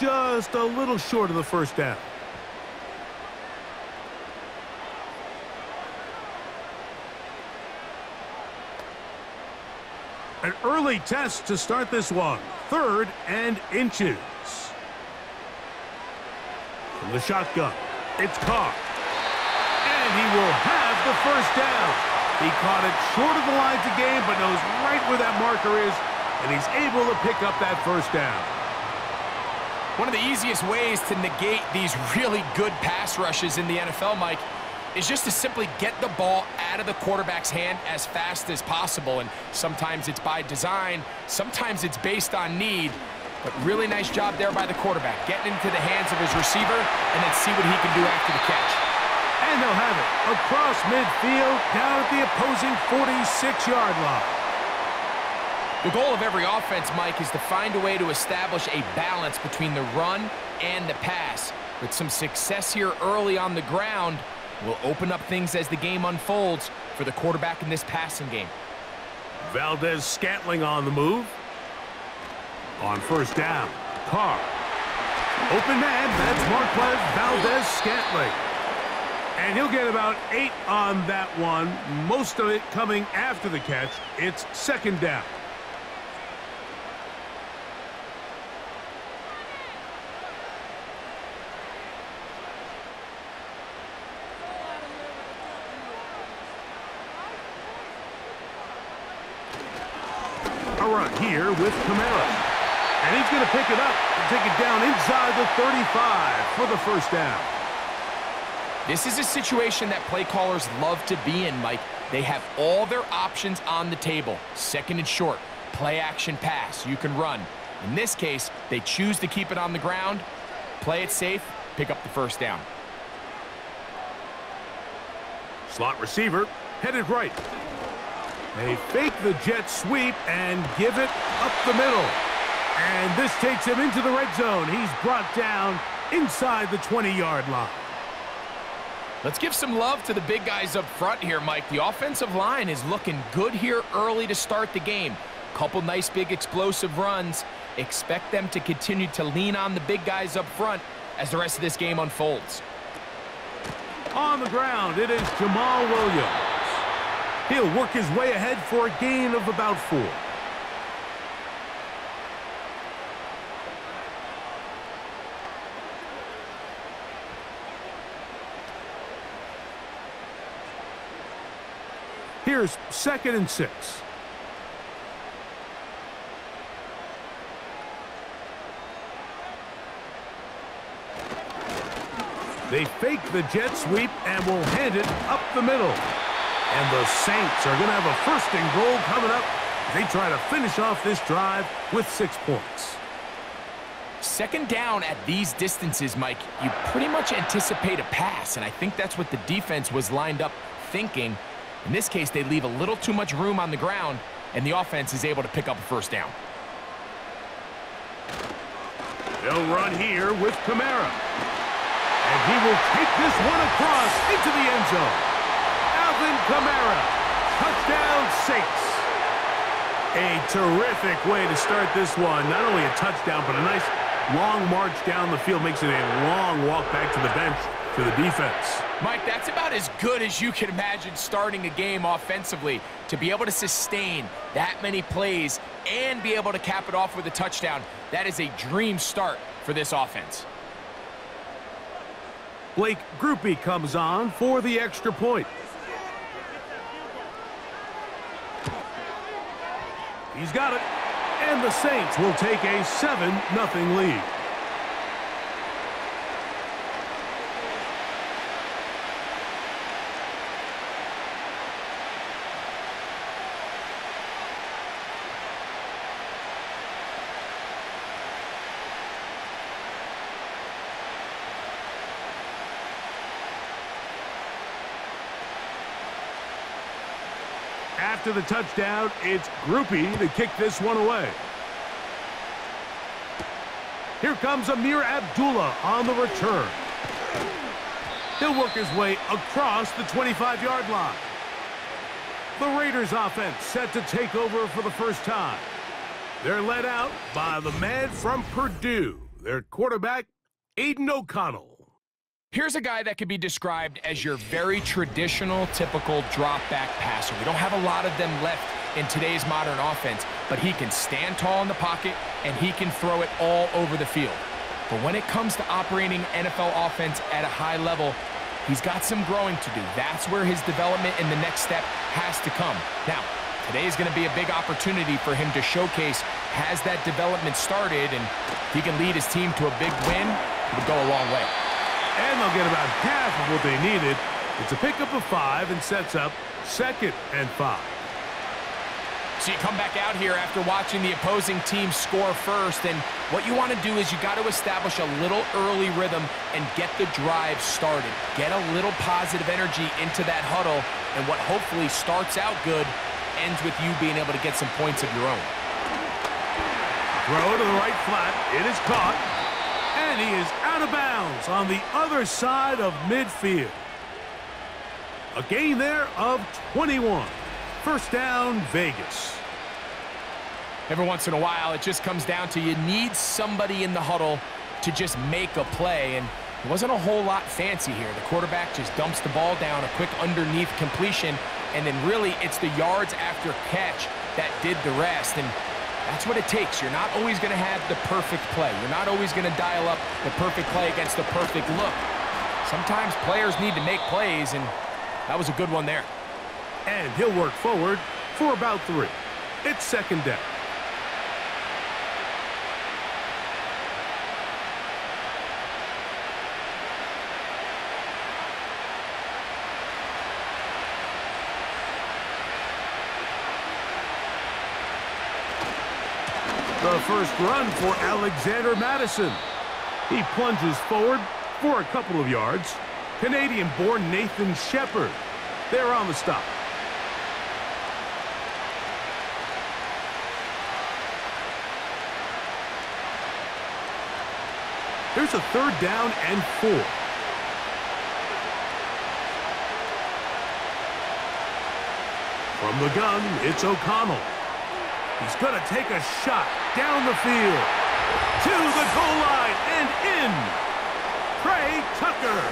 just a little short of the first down. An early test to start this one. 3rd and inches. From the shotgun, it's Carr. And he will have the first down. He caught it short of the lines of game, but knows right where that marker is, and he's able to pick up that first down. One of the easiest ways to negate these really good pass rushes in the NFL, Mike, is just to simply get the ball out of the quarterback's hand as fast as possible. And sometimes it's by design, sometimes it's based on need. But really nice job there by the quarterback, getting into the hands of his receiver, and then see what he can do after the catch. And they'll have it across midfield, down at the opposing 46-yard line. The goal of every offense, Mike, is to find a way to establish a balance between the run and the pass. With some success here early on the ground, will open up things as the game unfolds for the quarterback in this passing game. Valdez-Scantling on the move. On first down, Carr. Open man, that's Marquez Valdez-Scantling. And he'll get about 8 on that one, most of it coming after the catch. It's 2nd down. A run here with Kamara. And he's going to pick it up and take it down inside the 35 for the first down. This is a situation that play callers love to be in, Mike. They have all their options on the table. 2nd and short, play action pass, you can run. In this case, they choose to keep it on the ground, play it safe, pick up the first down. Slot receiver, headed right. They fake the jet sweep and give it up the middle. And this takes him into the red zone. He's brought down inside the 20-yard line. Let's give some love to the big guys up front here, Mike. The offensive line is looking good here early to start the game. Couple nice big explosive runs. Expect them to continue to lean on the big guys up front as the rest of this game unfolds. On the ground, it is Jamal Williams. He'll work his way ahead for a gain of about 4. Here's 2nd and 6. They fake the jet sweep and will hand it up the middle. And the Saints are going to have a 1st and goal coming up. They try to finish off this drive with 6 points. 2nd down at these distances, Mike, you pretty much anticipate a pass, and I think that's what the defense was lined up thinking. In this case, they leave a little too much room on the ground, and the offense is able to pick up a 1st down. They'll run here with Kamara. And he will take this one across into the end zone. Alvin Kamara, touchdown Saints. A terrific way to start this one. Not only a touchdown, but a nice long march down the field. Makes it a long walk back to the bench for the defense. Mike, that's about as good as you can imagine starting a game offensively. To be able to sustain that many plays and be able to cap it off with a touchdown, that is a dream start for this offense. Blake Groupie comes on for the extra point. He's got it. And the Saints will take a 7-0 lead. After the touchdown, it's Groupie to kick this one away. Here comes Amir Abdullah on the return. He'll work his way across the 25-yard line. The Raiders offense set to take over for the first time. They're led out by the man from Purdue, their quarterback, Aiden O'Connell. Here's a guy that could be described as your very traditional, typical drop-back passer. We don't have a lot of them left in today's modern offense, but he can stand tall in the pocket, and he can throw it all over the field. But when it comes to operating NFL offense at a high level, he's got some growing to do. That's where his development in the next step has to come. Now, today is going to be a big opportunity for him to showcase, has that development started, and if he can lead his team to a big win, it would go a long way. And they'll get about half of what they needed. It's a pickup of 5 and sets up 2nd and 5. So you come back out here after watching the opposing team score first, and what you want to do is you got to establish a little early rhythm and get the drive started. Get a little positive energy into that huddle, and what hopefully starts out good ends with you being able to get some points of your own. Throw to the right flat. It is caught, and he is out of bounds on the other side of midfield. A gain there of 21. First down, Vegas. Every once in a while, it just comes down to you need somebody in the huddle to just make a play, and it wasn't a whole lot fancy here. The quarterback just dumps the ball down, a quick underneath completion, and then really it's the yards after catch that did the rest, and that's what it takes. You're not always going to have the perfect play. You're not always going to dial up the perfect play against the perfect look. Sometimes players need to make plays, and that was a good one there. And he'll work forward for about 3. It's 2nd down. The first run for Alexander Madison. He plunges forward for a couple of yards. Canadian-born Nathan Shepard. They're on the stop. Here's a 3rd down and 4. From the gun, it's O'Connell. He's going to take a shot down the field. To the goal line and in. Trey Tucker.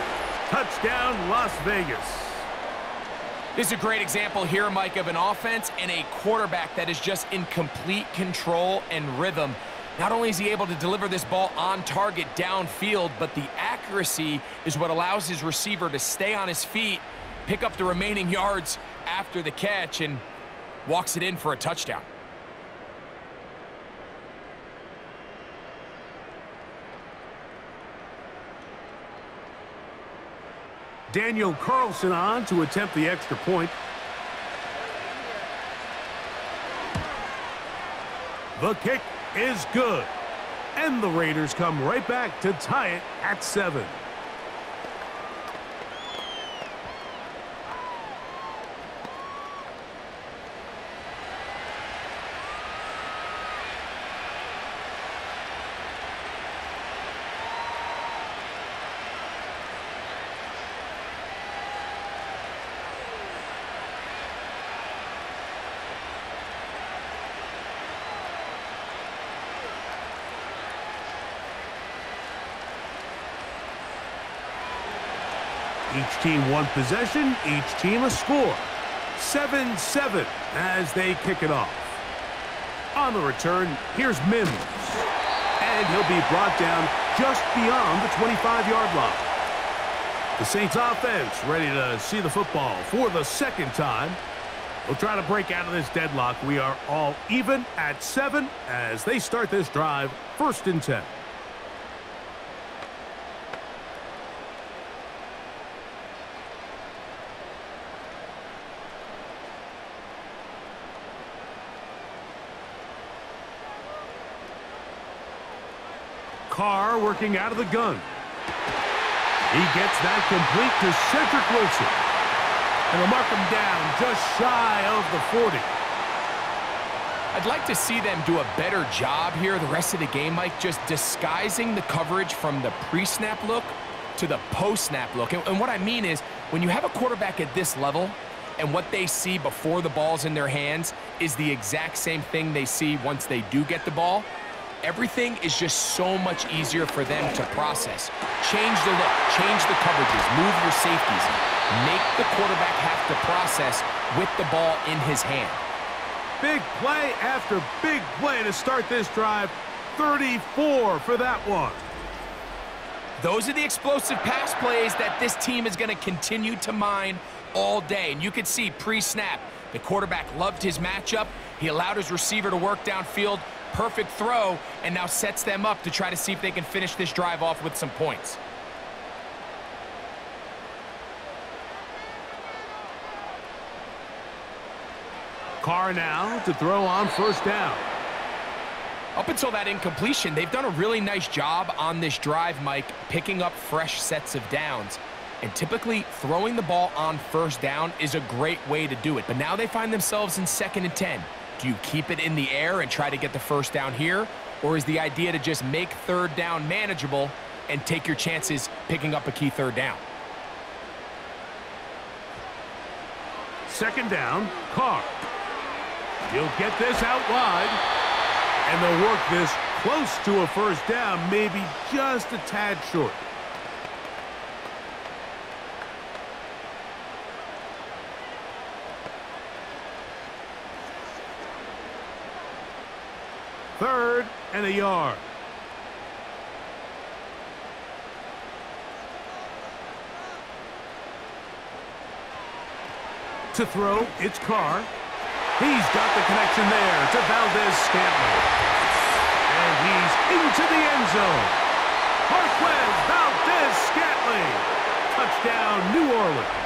Touchdown, Las Vegas. This is a great example here, Mike, of an offense and a quarterback that is just in complete control and rhythm. Not only is he able to deliver this ball on target downfield, but the accuracy is what allows his receiver to stay on his feet, pick up the remaining yards after the catch, and walks it in for a touchdown. Daniel Carlson on to attempt the extra point. The kick is good. And the Raiders come right back to tie it at 7. Each team one possession, each team a score. 7-7 as they kick it off. On the return, here's Mims. And he'll be brought down just beyond the 25-yard line. The Saints offense ready to see the football for the 2nd time. We'll try to break out of this deadlock. We are all even at 7 as they start this drive, 1st and 10. Carr working out of the gun. He gets that complete to Cedric Wilson. And they'll mark him down just shy of the 40. I'd like to see them do a better job here the rest of the game, Mike, just disguising the coverage from the pre-snap look to the post-snap look. And what I mean is, when you have a quarterback at this level and what they see before the ball's in their hands is the exact same thing they see once they do get the ball, everything is just so much easier for them to process. Change the look, change the coverages, move your safeties. Make the quarterback have to process with the ball in his hand. Big play after big play to start this drive. 34 for that one. Those are the explosive pass plays that this team is going to continue to mine all day. And you can see pre-snap, the quarterback loved his matchup. He allowed his receiver to work downfield. Perfect throw, and now sets them up to try to see if they can finish this drive off with some points. Carr now to throw on first down. Up until that incompletion, they've done a really nice job on this drive, Mike, picking up fresh sets of downs. And typically, throwing the ball on first down is a great way to do it. But now they find themselves in 2nd and 10. Do you keep it in the air and try to get the first down here? Or is the idea to just make 3rd down manageable and take your chances picking up a key 3rd down? 2nd down, Carr. He'll get this out wide. And they'll work this close to a first down, maybe just a tad short. Third and a yard. To throw, it's Carr. He's got the connection there to Valdez-Scantling. And he's into the end zone. Marquez Valdez-Scantling. Touchdown, New Orleans.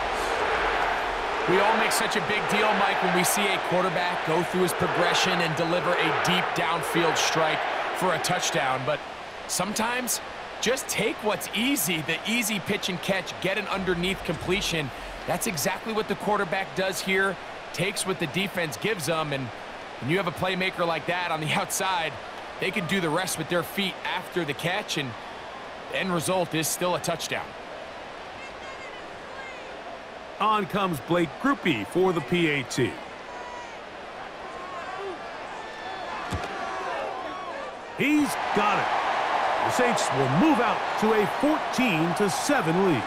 We all make such a big deal, Mike, when we see a quarterback go through his progression and deliver a deep downfield strike for a touchdown. But sometimes, just take what's easy, the easy pitch and catch, get an underneath completion. That's exactly what the quarterback does here. Takes what the defense gives them, and when you have a playmaker like that on the outside, they can do the rest with their feet after the catch, and the end result is still a touchdown. On comes Blake Grupe for the PAT. He's got it. The Saints will move out to a 14-7 lead.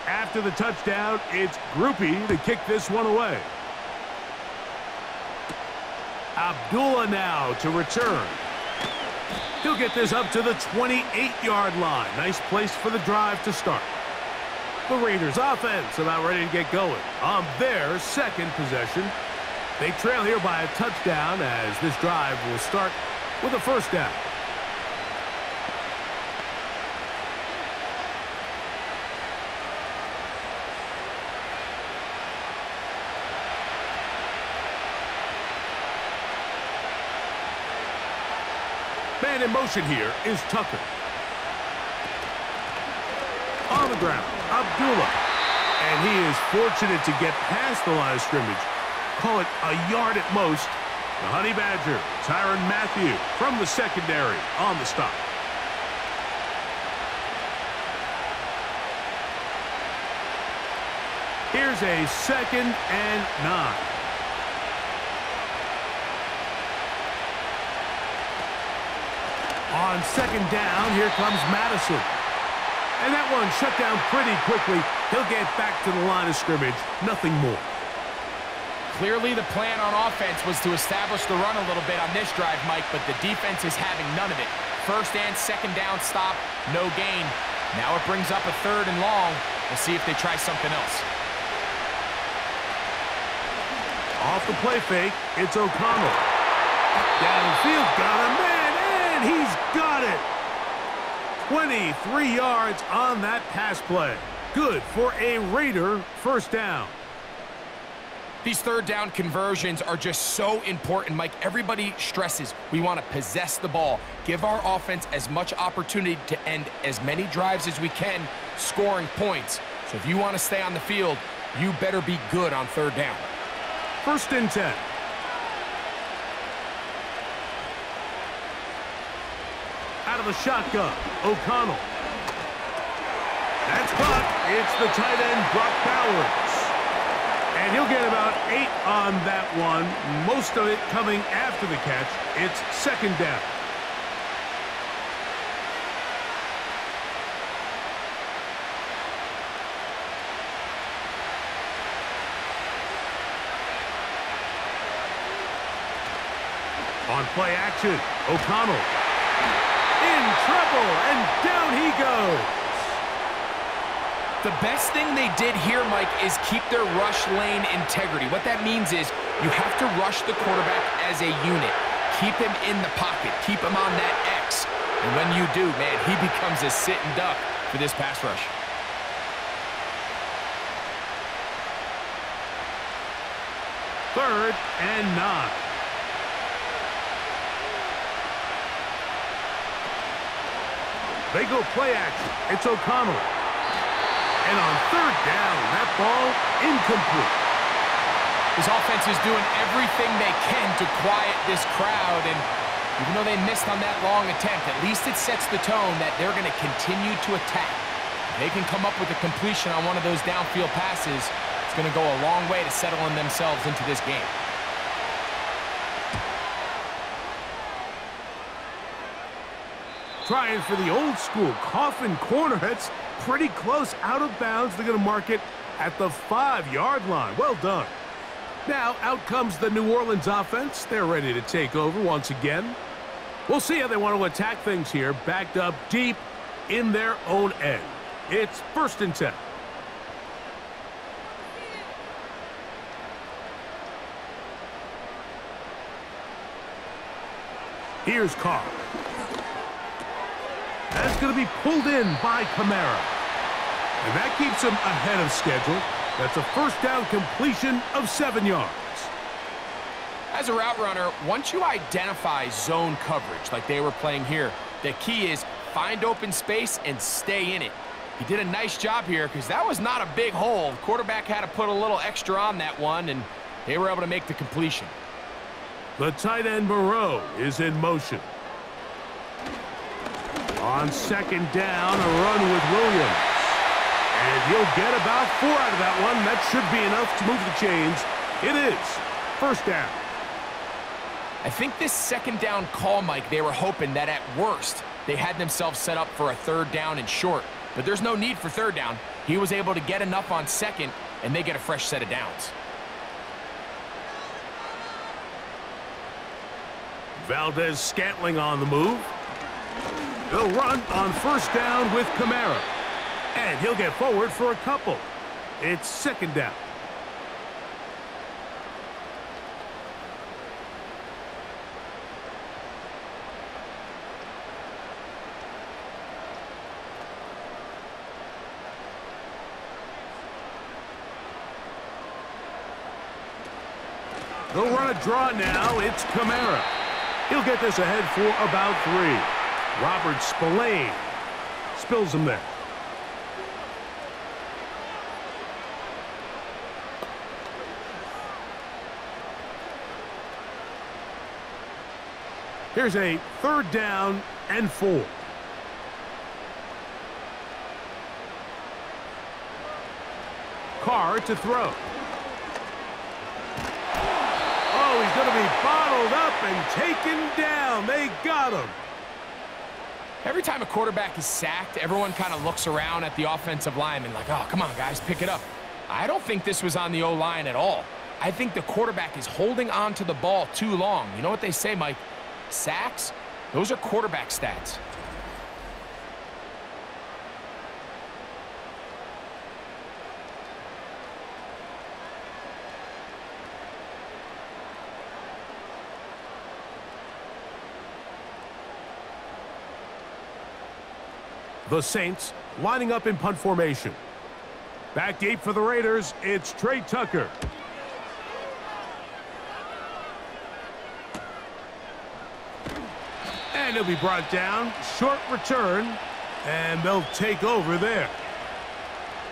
After the touchdown, it's Grupe to kick this one away. Abdullah now to return. He'll get this up to the 28-yard line. Nice place for the drive to start. The Raiders offense about ready to get going on their 2nd possession. They trail here by a touchdown as this drive will start with a first down. Man in motion here is Tucker. On the ground, Abdullah. And he is fortunate to get past the line of scrimmage. Call it a yard at most. The Honey Badger, Tyrann Mathieu from the secondary on the stop. Here's a 2nd and 9. On 2nd down, here comes Madison. And that one shut down pretty quickly. He'll get back to the line of scrimmage. Nothing more. Clearly the plan on offense was to establish the run a little bit on this drive, Mike, but the defense is having none of it. 1st and 2nd down stop, no gain. Now it brings up a 3rd and long. We'll see if they try something else. Off the play fake, it's O'Connell. Downfield, got a man, and he's got it. 23 yards on that pass play. Good for a Raider first down. These third down conversions are just so important, Mike. Everybody stresses we want to possess the ball, give our offense as much opportunity to end as many drives as we can, scoring points. So if you want to stay on the field, you better be good on third down. 1st and 10. Out of the shotgun, O'Connell. That's caught. It's the tight end, Brock Bowers. And he'll get about 8 on that one, most of it coming after the catch. It's 2nd down. On play action, O'Connell. In trouble, and down he goes. The best thing they did here, Mike, is keep their rush lane integrity. What that means is you have to rush the quarterback as a unit. Keep him in the pocket. Keep him on that X. And when you do, man, he becomes a sitting duck for this pass rush. Third and 9. They go play action. It's O'Connell. And on 3rd down, that ball incomplete. This offense is doing everything they can to quiet this crowd, and even though they missed on that long attempt, at least it sets the tone that they're going to continue to attack. If they can come up with a completion on one of those downfield passes, it's going to go a long way to settling themselves into this game. Trying for the old school coffin corner. That's pretty close out of bounds. They're going to mark it at the 5-yard line. Well done. Now out comes the New Orleans offense. They're ready to take over once again. We'll see how they want to attack things here, backed up deep in their own end. It's 1st and 10. Here's Carr. That's going to be pulled in by Kamara. And that keeps him ahead of schedule. That's a 1st down completion of 7 yards. As a route runner, once you identify zone coverage like they were playing here, the key is find open space and stay in it. He did a nice job here because that was not a big hole. The quarterback had to put a little extra on that one, and they were able to make the completion. The tight end, Moreau, is in motion. On 2nd down, a run with Williams. And he'll get about 4 out of that one. That should be enough to move the chains. It is 1st down. I think this 2nd down call, Mike, they were hoping that at worst they had themselves set up for a 3rd down and short. But there's no need for 3rd down. He was able to get enough on 2nd, and they get a fresh set of downs. Valdez-Scantling on the move. They'll run on 1st down with Kamara. And he'll get forward for a couple. It's 2nd down. They'll run a draw now. It's Kamara. He'll get this ahead for about 3. Robert Spillane spills him there. Here's a 3rd down and 4. Carr to throw. Oh, he's going to be bottled up and taken down. They got him. Every time a quarterback is sacked, everyone kind of looks around at the offensive lineman like, oh, come on, guys, pick it up. I don't think this was on the O-line at all. I think the quarterback is holding on to the ball too long. You know what they say, Mike? Sacks, those are quarterback stats. The Saints lining up in punt formation. Back deep for the Raiders, it's Trey Tucker. And he'll be brought down. Short return. And they'll take over there.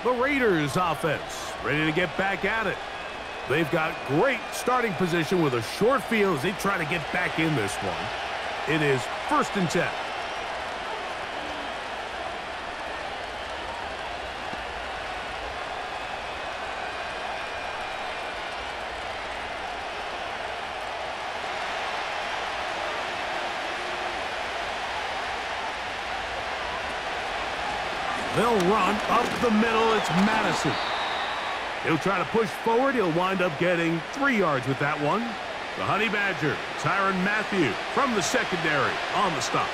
The Raiders offense ready to get back at it. They've got great starting position with a short field as they try to get back in this one. It is 1st and 10. They'll run up the middle. It's Madison. He'll try to push forward. He'll wind up getting 3 yards with that one. The Honey Badger, Tyrann Mathieu from the secondary on the stop.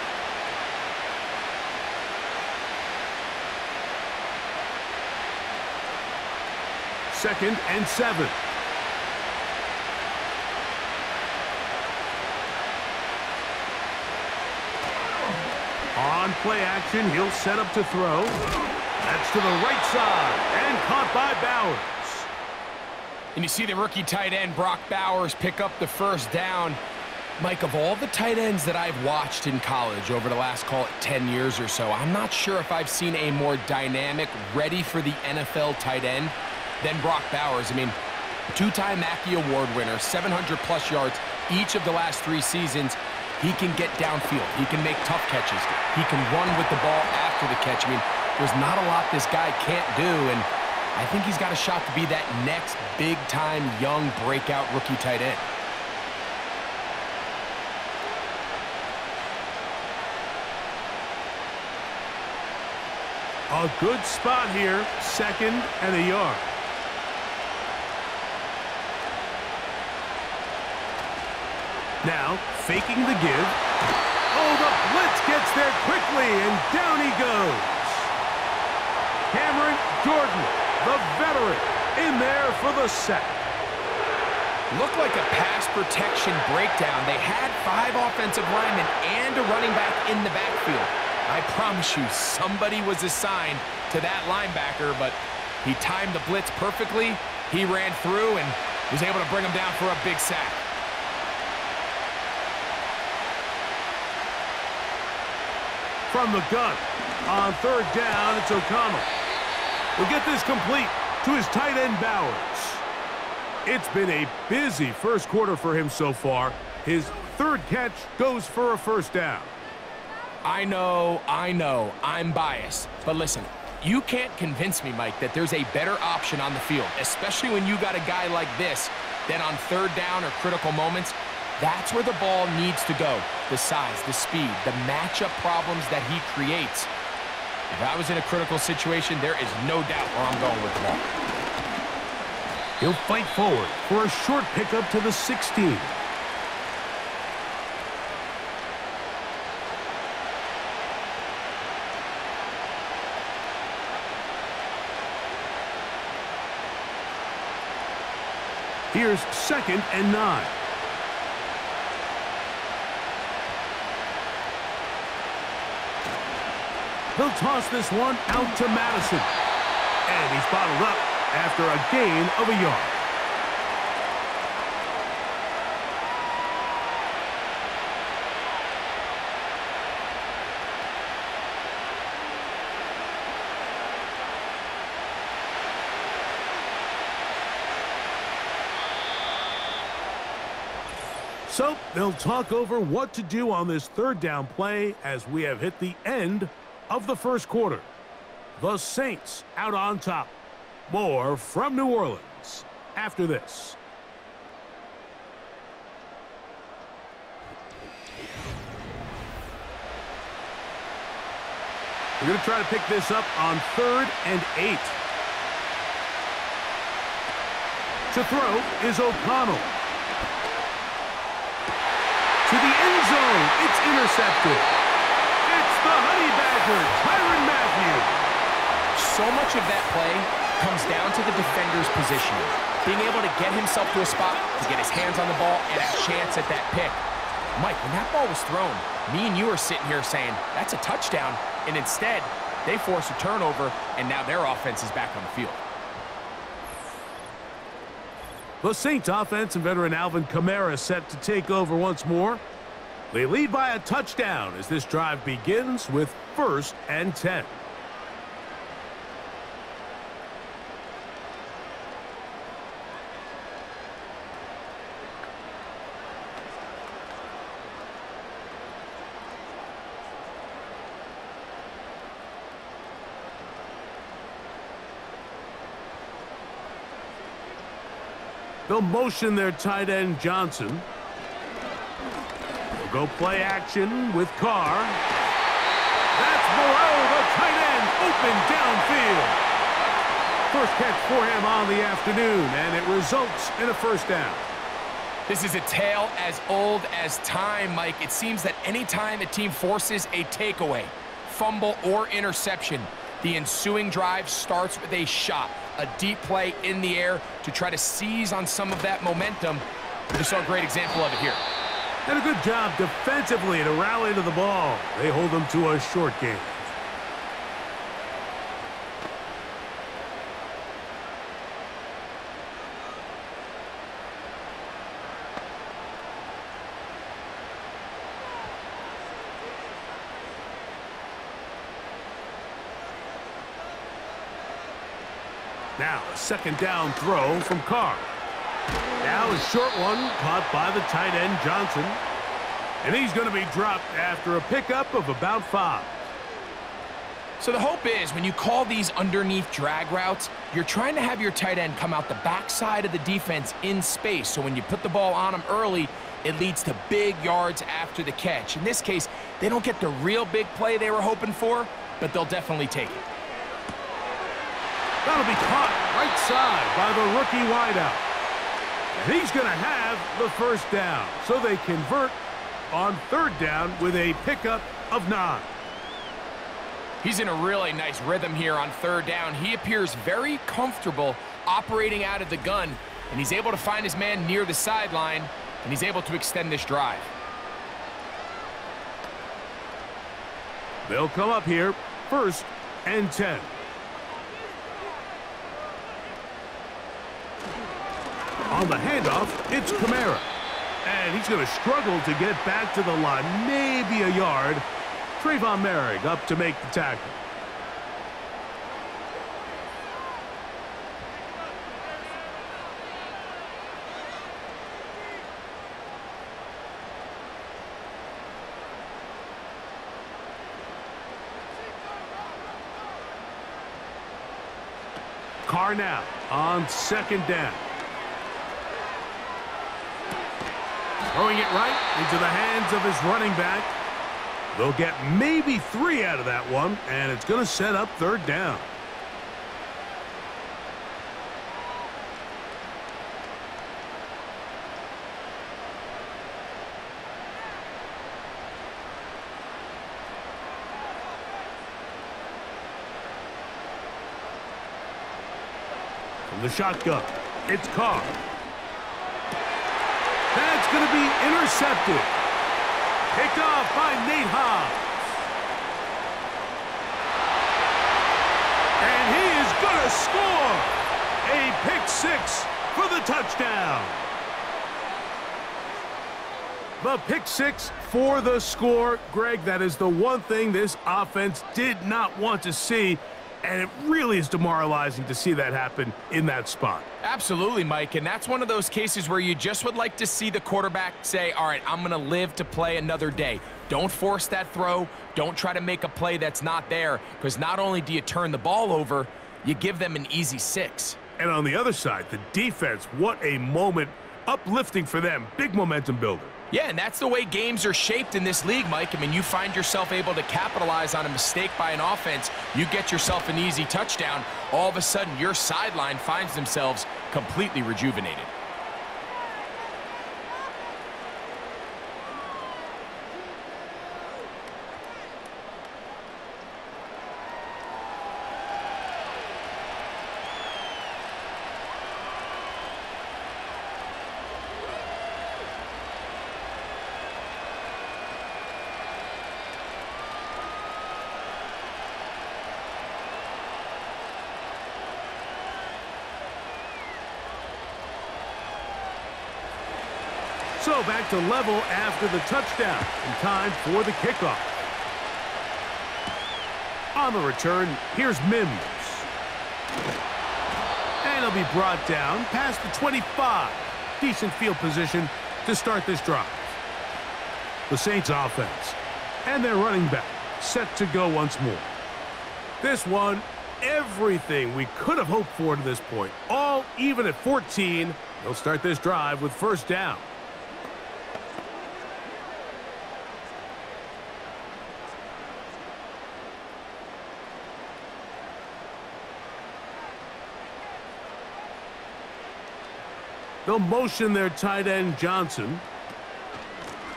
Second and 7. On play action, he'll set up to throw. That's to the right side and caught by Bowers. And you see the rookie tight end, Brock Bowers, pick up the 1st down. Mike, of all the tight ends that I've watched in college over the last, call it 10 years or so, I'm not sure if I've seen a more dynamic, ready for the NFL tight end than Brock Bowers. I mean, 2-time Mackey Award winner, 700-plus yards each of the last 3 seasons. He can get downfield. He can make tough catches. He can run with the ball after the catch. I mean, there's not a lot this guy can't do, and I think he's got a shot to be that next big-time young breakout rookie tight end. A good spot here, 2nd and a yard. Now, faking the give. Oh, the blitz gets there quickly, and down he goes. Cameron Jordan, the veteran, in there for the sack. Looked like a pass protection breakdown. They had 5 offensive linemen and a running back in the backfield. I promise you, somebody was assigned to that linebacker, but he timed the blitz perfectly. He ran through and was able to bring him down for a big sack. From the gun, on 3rd down, it's O'Connell. We'll get this complete to his tight end, Bowers. It's been a busy 1st quarter for him so far. His 3rd catch goes for a 1st down. I know, I'm biased. But listen, you can't convince me, Mike, that there's a better option on the field, especially when you got a guy like this, that on 3rd down or critical moments, that's where the ball needs to go. The size, the speed, the matchup problems that he creates. If I was in a critical situation, there is no doubt where I'm going with the ball. He'll fight forward for a short pickup to the 16. Here's 2nd and 9. He'll toss this one out to Madison. And he's bottled up after a gain of a yard. So they'll talk over what to do on this 3rd down play as we have hit the end of the 1st quarter. The Saints out on top. More from New Orleans after this. We're going to try to pick this up on 3rd and 8. To throw is O'Connell. To the end zone. It's intercepted. It's the Honey Badger, Tyrann Mathieu. So much of that play comes down to the defender's positioning. Being able to get himself to a spot, to get his hands on the ball, and a chance at that pick. Mike, when that ball was thrown, me and you are sitting here saying, that's a touchdown. And instead, they force a turnover, and now their offense is back on the field. The Saints offense and veteran Alvin Kamara set to take over once more. They lead by a touchdown as this drive begins with 1st and 10. They'll motion their tight end, Johnson. They'll go play action with Carr. That's Moreau, the tight end, open downfield. First catch for him on the afternoon, and it results in a 1st down. This is a tale as old as time, Mike. It seems that any time a team forces a takeaway, fumble, or interception, the ensuing drive starts with a shot, a deep play in the air to try to seize on some of that momentum. We saw a great example of it here. And a good job defensively to rally to the ball. They hold them to a short game. Now a 2nd down throw from Carr. Now a short one caught by the tight end Johnson. And he's going to be dropped after a pickup of about 5. So the hope is when you call these underneath drag routes, you're trying to have your tight end come out the backside of the defense in space. So when you put the ball on him early, it leads to big yards after the catch. In this case, they don't get the real big play they were hoping for, but they'll definitely take it. That'll be caught right side by the rookie wideout. And he's going to have the 1st down. So they convert on 3rd down with a pickup of 9. He's in a really nice rhythm here on 3rd down. He appears very comfortable operating out of the gun, and he's able to find his man near the sideline, and he's able to extend this drive. They'll come up here, 1st and 10. On the handoff, it's Kamara. And he's going to struggle to get back to the line, maybe a yard. Trayvon Merrick up to make the tackle. Carr now on 2nd down. Throwing it right into the hands of his running back. They'll get maybe 3 out of that one, and it's going to set up 3rd down. From the shotgun, it's Carr. That's going to be intercepted. Picked off by Nate Hobbs. And he is going to score. A pick 6 for the touchdown. The pick 6 for the score. Greg, that is the one thing this offense did not want to see. And it really is demoralizing to see that happen in that spot. Absolutely, Mike, and that's one of those cases where you just would like to see the quarterback say, all right, I'm going to live to play another day. Don't force that throw. Don't try to make a play that's not there, because not only do you turn the ball over, you give them an easy 6. And on the other side, the defense, what a moment. Uplifting for them. Big momentum builder. Yeah, and that's the way games are shaped in this league, Mike. I mean, you find yourself able to capitalize on a mistake by an offense. You get yourself an easy touchdown. All of a sudden, your sideline finds themselves completely rejuvenated. So back to level after the touchdown, and time for the kickoff. On the return, here's Mims. And he'll be brought down past the 25. Decent field position to start this drive. The Saints offense and their running back set to go once more. This one, everything we could have hoped for to this point. All even at 14. They'll start this drive with first down. They'll motion their tight end, Johnson.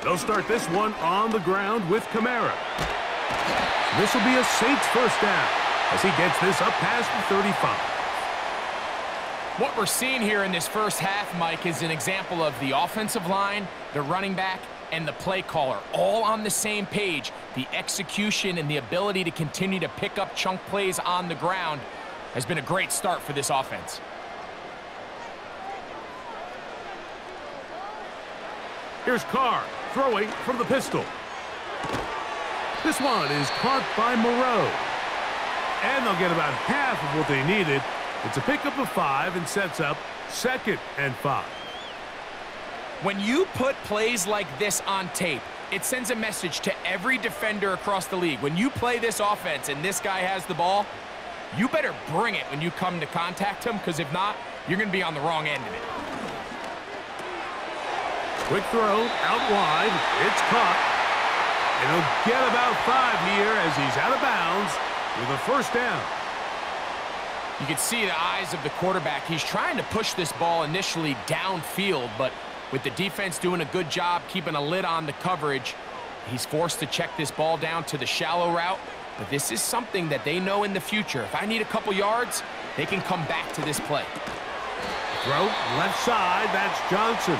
They'll start this one on the ground with Kamara. This will be a Saints first down as he gets this up past the 35. What we're seeing here in this first half, Mike, is an example of the offensive line, the running back, and the play caller all on the same page. The execution and the ability to continue to pick up chunk plays on the ground has been a great start for this offense. Here's Carr, throwing from the pistol. This one is caught by Moreau. And they'll get about half of what they needed. It's a pickup of 5 and sets up 2nd and 5. When you put plays like this on tape, it sends a message to every defender across the league. When you play this offense and this guy has the ball, you better bring it when you come to contact him, because if not, you're going to be on the wrong end of it. Quick throw, out wide, it's caught. And he'll get about 5 here as he's out of bounds with a first down. You can see the eyes of the quarterback. He's trying to push this ball initially downfield, but with the defense doing a good job keeping a lid on the coverage, he's forced to check this ball down to the shallow route. But this is something that they know in the future. If I need a couple yards, they can come back to this play. Throw, left side, that's Johnson.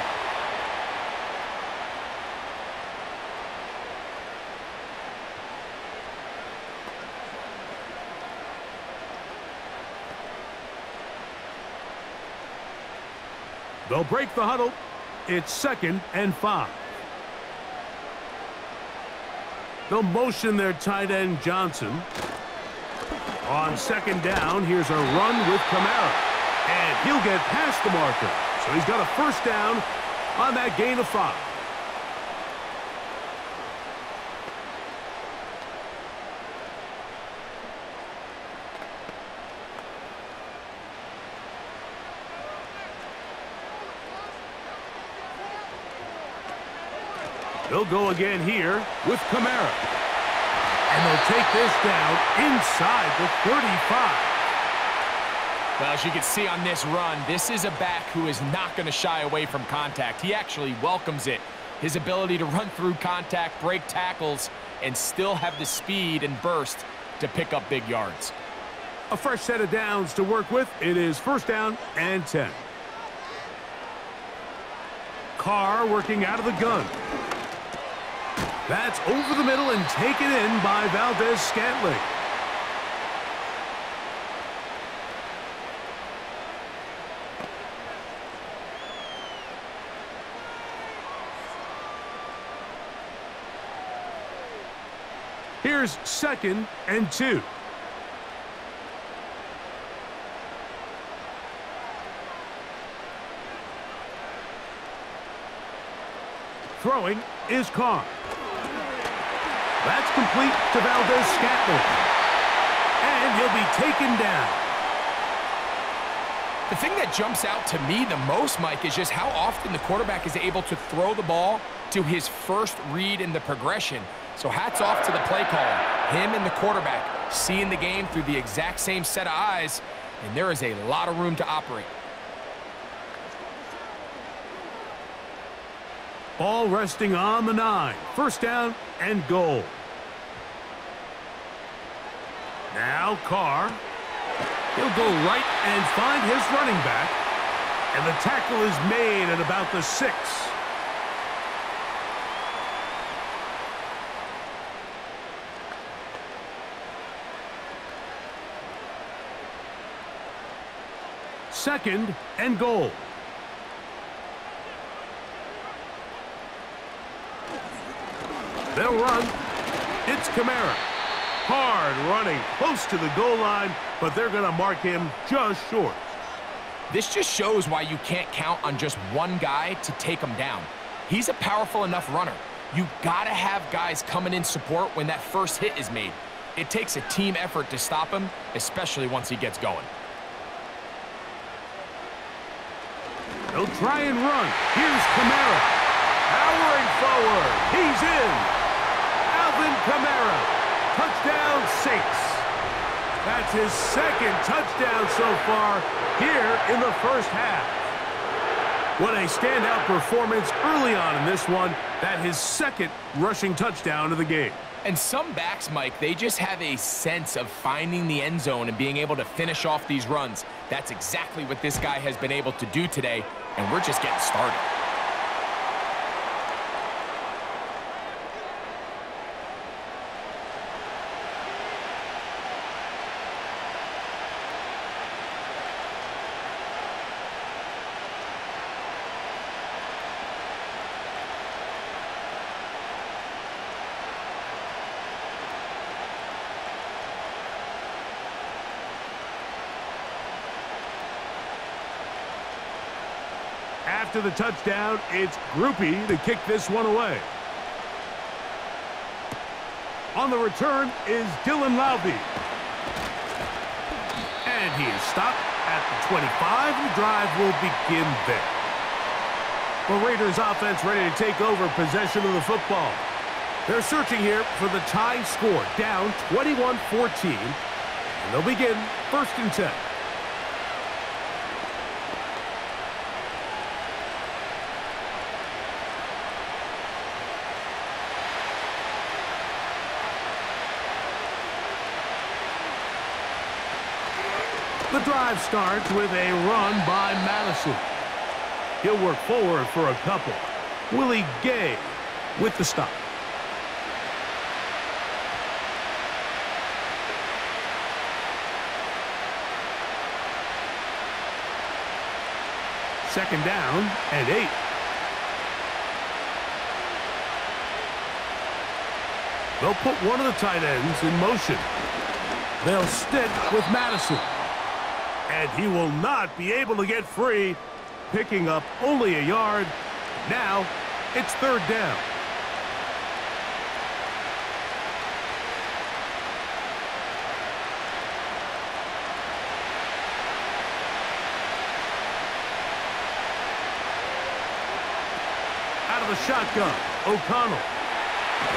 They'll break the huddle. It's 2nd and 5. They'll motion their tight end, Johnson. On 2nd down, here's a run with Kamara. And he'll get past the marker. So he's got a first down on that gain of 5. They'll go again here with Kamara. And they'll take this down inside the 35. Well, as you can see on this run, this is a back who is not going to shy away from contact. He actually welcomes it. His ability to run through contact, break tackles, and still have the speed and burst to pick up big yards. A fresh set of downs to work with. It is first down and 10. Carr working out of the gun. That's over the middle and taken in by Valdez-Scantling. Here's 2nd and 2. Throwing is Carr. That's complete to Valdez-Scantling. And he'll be taken down. The thing that jumps out to me the most, Mike, is just how often the quarterback is able to throw the ball to his first read in the progression. So hats off to the play caller. Him and the quarterback seeing the game through the exact same set of eyes, and there is a lot of room to operate. Ball resting on the 9. First down and goal. Now Carr. He'll go right and find his running back. And the tackle is made at about the 6. Second and goal. They'll run. It's Kamara. Hard running, close to the goal line, but they're going to mark him just short. This just shows why you can't count on just one guy to take him down. He's a powerful enough runner. You gotta have guys coming in support when that first hit is made. It takes a team effort to stop him, especially once he gets going. They'll try and run. Here's Kamara. Powering forward. He's in. Alvin Kamara. Touchdown 6. That's his second touchdown so far here in the first half. What a standout performance early on in this one. That his second rushing touchdown of the game. And some backs, Mike, they just have a sense of finding the end zone and being able to finish off these runs. That's exactly what this guy has been able to do today, and we're just getting started. After the touchdown, it's Groupie to kick this one away. On the return is Dylan Lowby. And he is stopped at the 25. The drive will begin there. The Raiders offense ready to take over possession of the football. They're searching here for the tie score, down 21-14. And they'll begin 1st and 10. The drive starts with a run by Madison. He'll work forward for a couple. Willie Gay with the stop. Second down and 8. They'll put one of the tight ends in motion. They'll stick with Madison. And he will not be able to get free, picking up only a yard. Now, it's 3rd down. Out of the shotgun, O'Connell.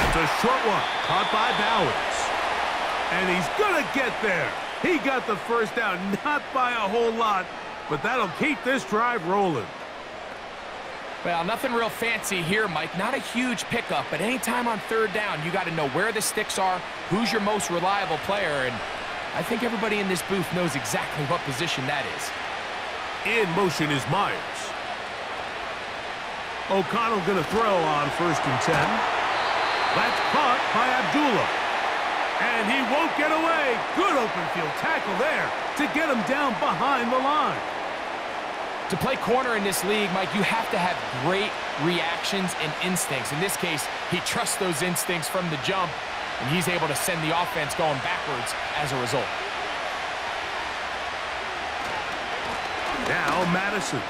It's a short one, caught by Bowers. And he's going to get there. He got the first down, not by a whole lot, but that'll keep this drive rolling. Well, nothing real fancy here, Mike. Not a huge pickup, but anytime on 3rd down, you got to know where the sticks are, who's your most reliable player, and I think everybody in this booth knows exactly what position that is. In motion is Myers. O'Connell going to throw on 1st and 10. That's caught by Abdullah. And he won't get away. Good open field tackle there to get him down behind the line. To play corner in this league, Mike, you have to have great reactions and instincts. In this case, he trusts those instincts from the jump, and he's able to send the offense going backwards as a result. Now Madison.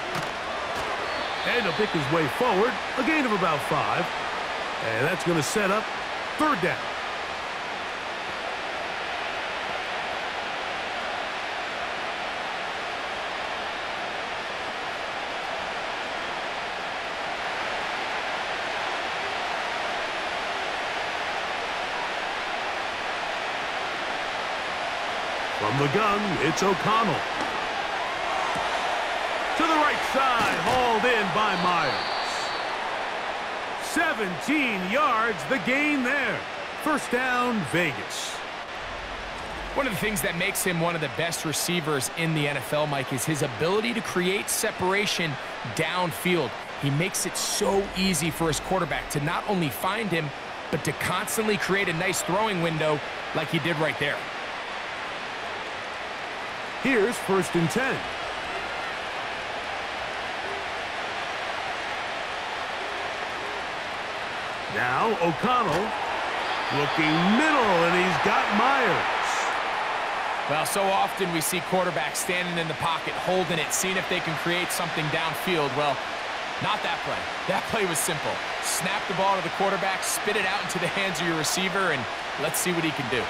And he'll pick his way forward, a gain of about 5. And that's going to set up 3rd down. From the gun, it's O'Connell. To the right side, hauled in by Myers. 17 yards, the gain there. 1st down, Vegas. One of the things that makes him one of the best receivers in the NFL, Mike, is his ability to create separation downfield. He makes it so easy for his quarterback to not only find him, but to constantly create a nice throwing window like he did right there. Here's 1st and 10. Now O'Connell looking middle, and he's got Myers. Well, so often we see quarterbacks standing in the pocket, holding it, seeing if they can create something downfield. Well, not that play. That play was simple. Snap the ball to the quarterback, spit it out into the hands of your receiver, and let's see what he can do.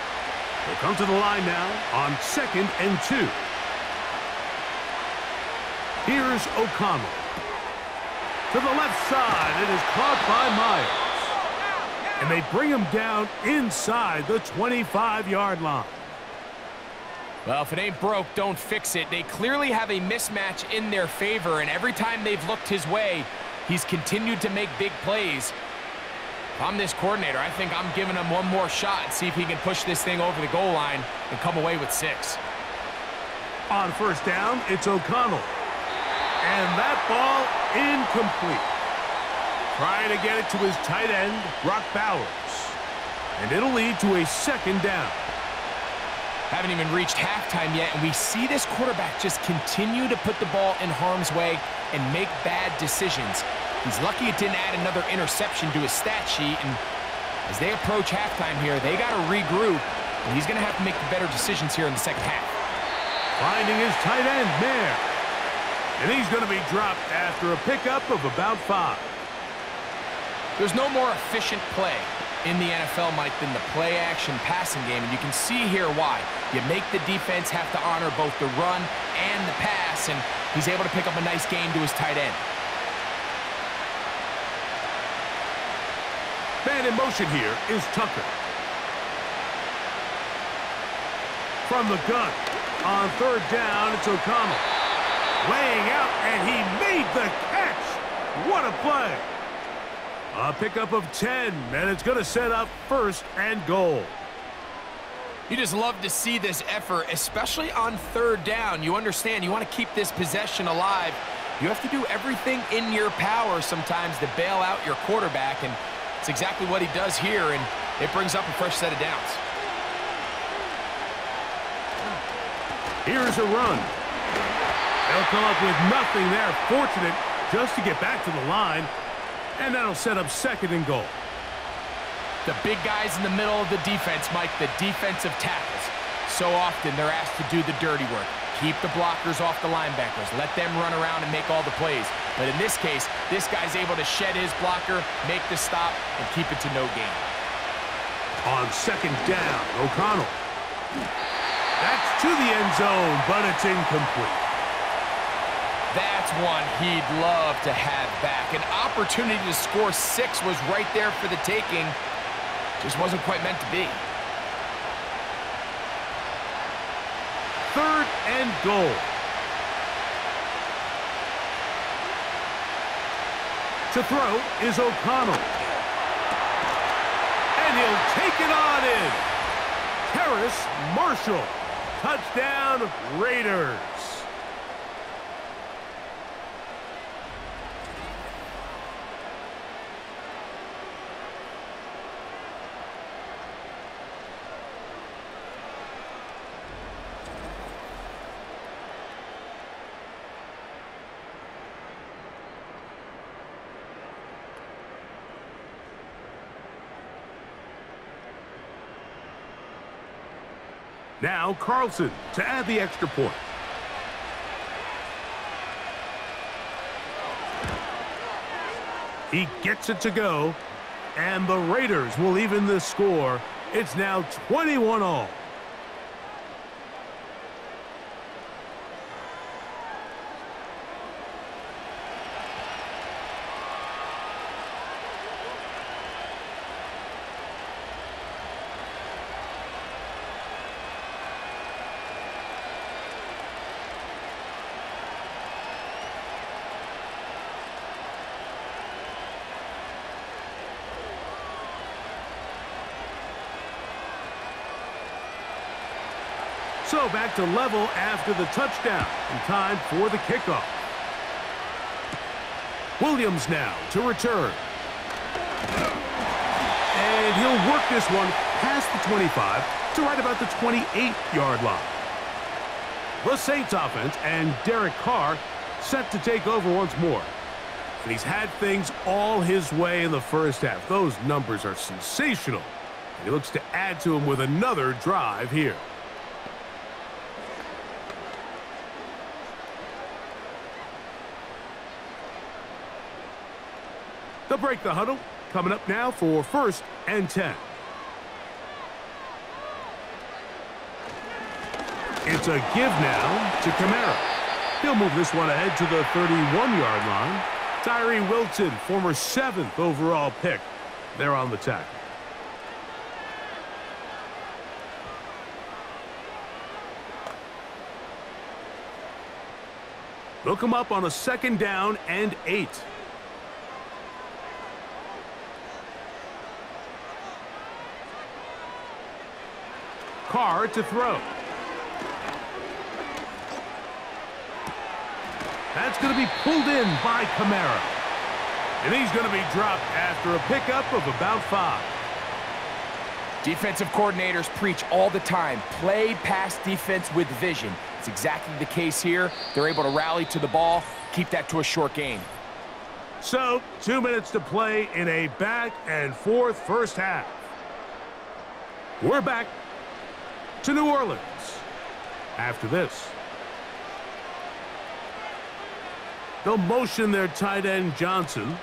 They'll come to the line now on 2nd and 2. Here's O'Connell. To the left side, it is caught by Myers. And they bring him down inside the 25-yard line. Well, if it ain't broke, don't fix it. They clearly have a mismatch in their favor, and every time they've looked his way, he's continued to make big plays. If I'm this coordinator, I think I'm giving him one more shot and see if he can push this thing over the goal line and come away with 6. On 1st down, it's O'Connell. And that ball incomplete. Trying to get it to his tight end, Brock Bowers. And it'll lead to a 2nd down. Haven't even reached halftime yet, and we see this quarterback just continue to put the ball in harm's way and make bad decisions. He's lucky it didn't add another interception to his stat sheet, and as they approach halftime here, they got to regroup, and he's going to have to make the better decisions here in the 2nd half. Finding his tight end, Mayer. And he's going to be dropped after a pickup of about 5. There's no more efficient play in the NFL, Mike, than the play-action passing game, and you can see here why. You make the defense have to honor both the run and the pass, and he's able to pick up a nice gain to his tight end. Man in motion here is Tucker. From the gun, on 3rd down, it's O'Connell. Laying out, and he made the catch. What a play. A pickup of 10, and it's going to set up 1st and goal. You just love to see this effort, especially on 3rd down. You understand, you want to keep this possession alive. You have to do everything in your power sometimes to bail out your quarterback, and it's exactly what he does here, and it brings up a fresh set of downs. Here's a run. They'll come up with nothing there. Fortunate just to get back to the line. And that'll set up 2nd and goal. The big guys in the middle of the defense, Mike, the defensive tackles. So often they're asked to do the dirty work. Keep the blockers off the linebackers. Let them run around and make all the plays. But in this case, this guy's able to shed his blocker, make the stop, and keep it to no gain. On 2nd down, O'Connell. That's to the end zone, but it's incomplete. That's one he'd love to have back. An opportunity to score 6 was right there for the taking. Just wasn't quite meant to be. 3rd and goal. To throw is O'Connell. And he'll take it on in. Terrace Marshall. Touchdown, Raiders. Now Carlson to add the extra point. He gets it to go, and the Raiders will even the score. It's now 21-all. So back to level after the touchdown, and time for the kickoff. Williams now to return. And he'll work this one past the 25 to right about the 28-yard line. The Saints offense and Derek Carr set to take over once more. And he's had things all his way in the first half. Those numbers are sensational. And he looks to add to them with another drive here. They'll break the huddle. Coming up now for 1st and 10. It's a give now to Kamara. He'll move this one ahead to the 31-yard line. Tyree Wilson, former 7th overall pick, they're on the tackle. They'll come up on a 2nd down and 8. Carr to throw. That's going to be pulled in by Kamara. And he's going to be dropped after a pickup of about 5. Defensive coordinators preach all the time, play pass defense with vision. It's exactly the case here. They're able to rally to the ball, keep that to a short gain. So, 2 minutes to play in a back-and-forth first half. We're back to New Orleans after this. They'll motion their tight end, Johnson. He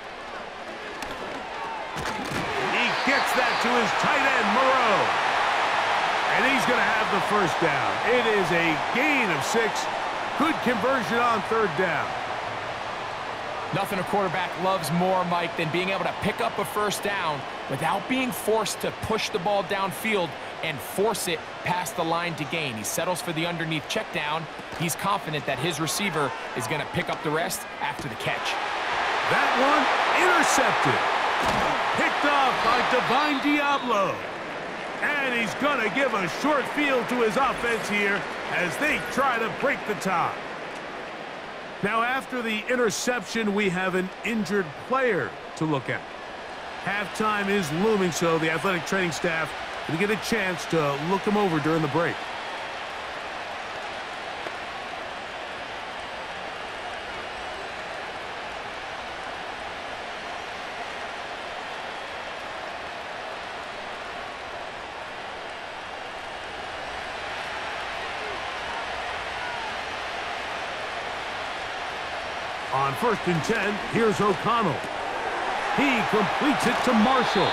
gets that to his tight end, Moreau. And he's going to have the first down. It is a gain of 6. Good conversion on 3rd down. Nothing a quarterback loves more, Mike, than being able to pick up a first down without being forced to push the ball downfield and force it past the line to gain. He settles for the underneath check down. He's confident that his receiver is going to pick up the rest after the catch. That one intercepted. Picked off by Divine Diablo. And he's going to give a short field to his offense here as they try to break the tie. Now, after the interception, we have an injured player to look at. Halftime is looming, so the athletic training staff will get a chance to look him over during the break. On 1st and 10, here's O'Connell. He completes it to Marshall.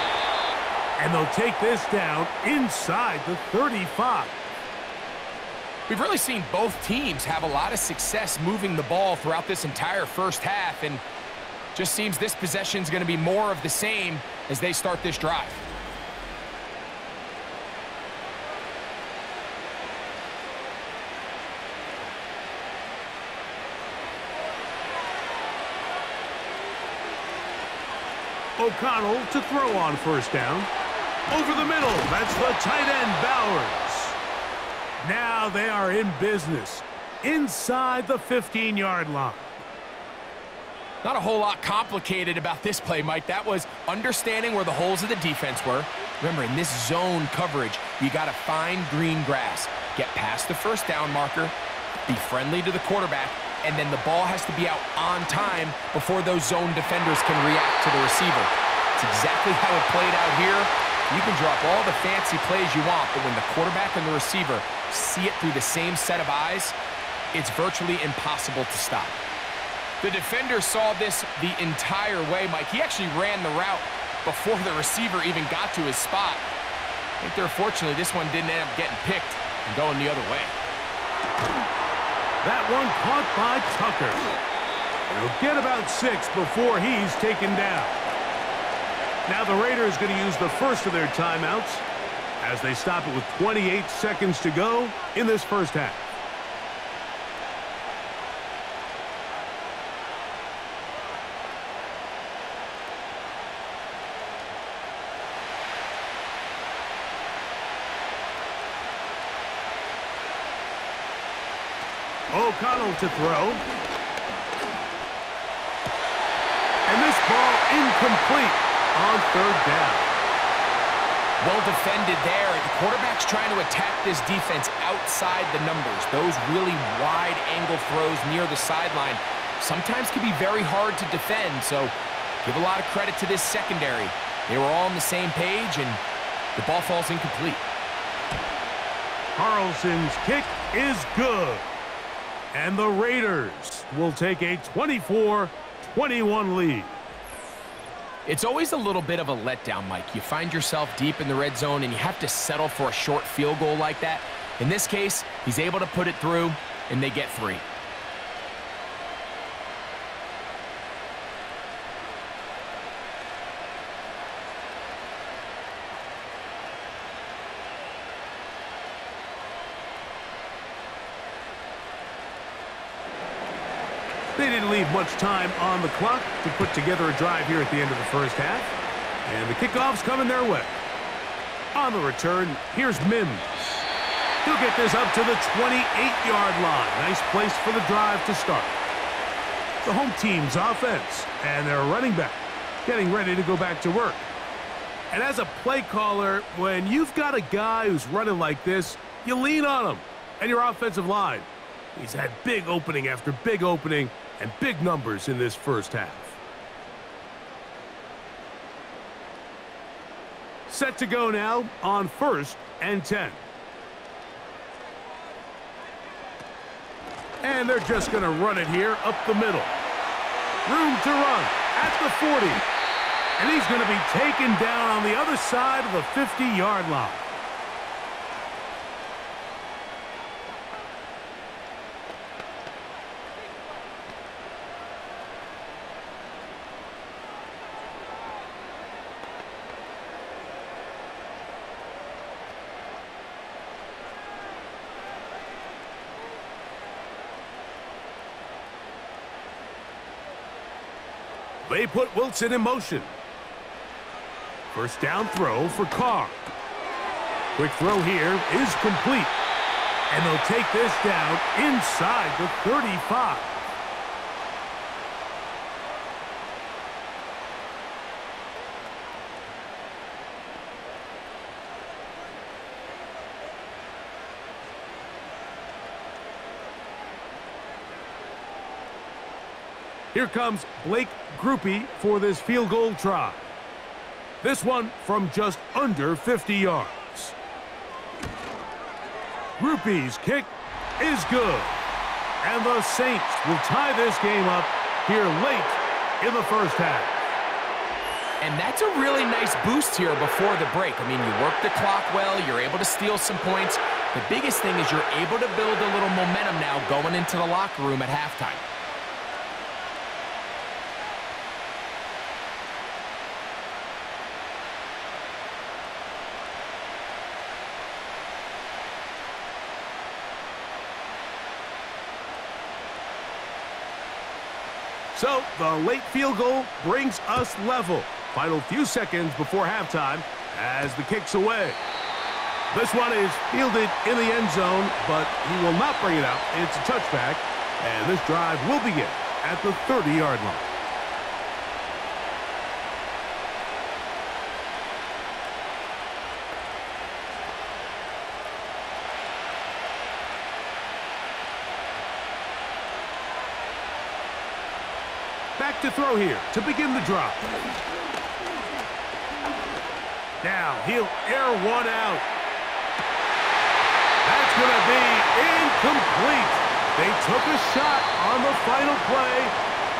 And they'll take this down inside the 35. We've really seen both teams have a lot of success moving the ball throughout this entire first half, and just seems this possession is going to be more of the same as they start this drive. O'Connell to throw on 1st down. Over the middle, that's the tight end, Bowers. Now they are in business inside the 15-yard line. Not a whole lot complicated about this play, Mike. That was understanding where the holes of the defense were. Remember, in this zone coverage, you got to find green grass. Get past the 1st down marker, be friendly to the quarterback, and then the ball has to be out on time before those zone defenders can react to the receiver. It's exactly how it played out here. You can drop all the fancy plays you want, but when the quarterback and the receiver see it through the same set of eyes, it's virtually impossible to stop. The defender saw this the entire way, Mike. He actually ran the route before the receiver even got to his spot. I think unfortunately this one didn't end up getting picked and going the other way. That one caught by Tucker. He'll get about 6 before he's taken down. Now the Raiders going to use the first of their timeouts as they stop it with 28 seconds to go in this first half. O'Connell to throw. And this ball incomplete on 3rd down. Well defended there. The quarterback's trying to attack this defense outside the numbers. Those really wide angle throws near the sideline sometimes can be very hard to defend, so give a lot of credit to this secondary. They were all on the same page, and the ball falls incomplete. Carlson's kick is good. And the Raiders will take a 24-21 lead. It's always a little bit of a letdown, Mike. You find yourself deep in the red zone, and you have to settle for a short field goal like that. In this case, he's able to put it through, and they get 3. They didn't leave much time on the clock to put together a drive here at the end of the first half. And the kickoff's coming their way. On the return, here's Mims. He'll get this up to the 28-yard line. Nice place for the drive to start. The home team's offense and their running back getting ready to go back to work. And as a play caller, when you've got a guy who's running like this, you lean on him and your offensive line. He's had big opening after big opening and big numbers in this first half. Set to go now on 1st and 10. And they're just going to run it here up the middle. Room to run at the 40. And he's going to be taken down on the other side of the 50-yard line. They put Wilson in motion. First down throw for Carr. Quick throw here is complete. And they'll take this down inside the 35. Here comes Blake Grupe for this field goal try. This one from just under 50 yards. Grupe's kick is good. And the Saints will tie this game up here late in the first half. And that's a really nice boost here before the break. I mean, you work the clock well, you're able to steal some points. The biggest thing is you're able to build a little momentum now going into the locker room at halftime. So, the late field goal brings us level. Final few seconds before halftime as the kick's away. This one is fielded in the end zone, but he will not bring it out. It's a touchback, and this drive will begin at the 30-yard line. Back to throw here to begin the drop. Now he'll air one out. That's going to be incomplete. They took a shot on the final play.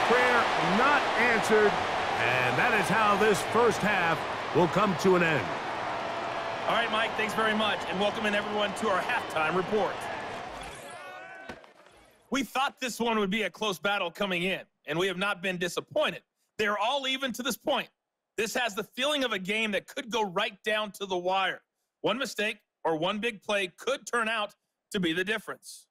Prayer not answered. And that is how this first half will come to an end. All right, Mike, thanks very much. And welcome in everyone to our halftime report. We thought this one would be a close battle coming in, and we have not been disappointed. They're all even to this point. This has the feeling of a game that could go right down to the wire. One mistake or one big play could turn out to be the difference.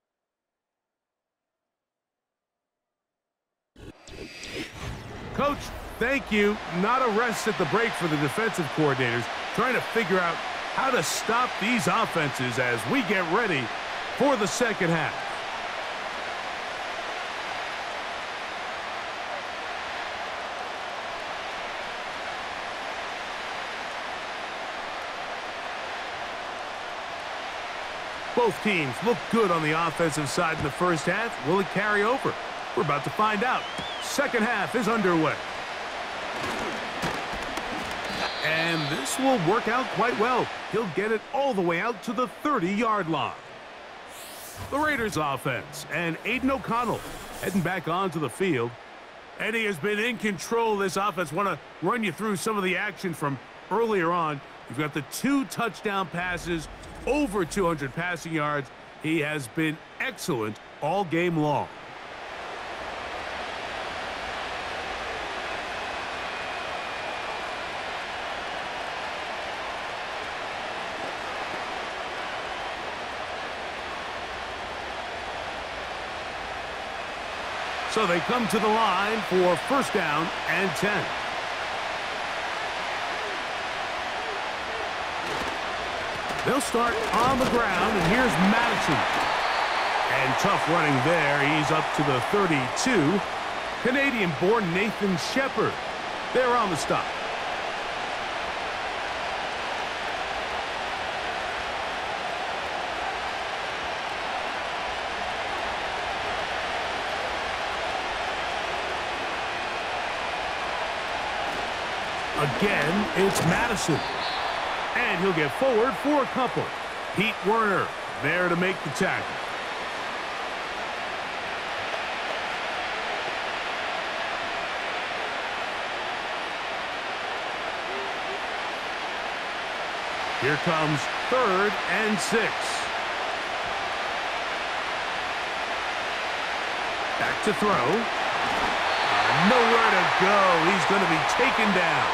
Coach, thank you. Not a rest at the break for the defensive coordinators, trying to figure out how to stop these offenses as we get ready for the second half. Both teams look good on the offensive side in the first half. Will it carry over? We're about to find out. Second half is underway. And this will work out quite well. He'll get it all the way out to the 30-yard line. The Raiders offense and Aiden O'Connell heading back onto the field. And he has been in control of this offense. Want to run you through some of the action from earlier on. You've got the 2 touchdown passes, over 200 passing yards. He has been excellent all game long. So they come to the line for first down and 10. They'll start on the ground, and here's Madison. And tough running there. He's up to the 32. Canadian-born Nathan Shepard. They're on the stop. Again, it's Madison. And he'll get forward for a couple. Pete Werner there to make the tackle. Here comes 3rd and 6. Back to throw. Nowhere to go. He's going to be taken down.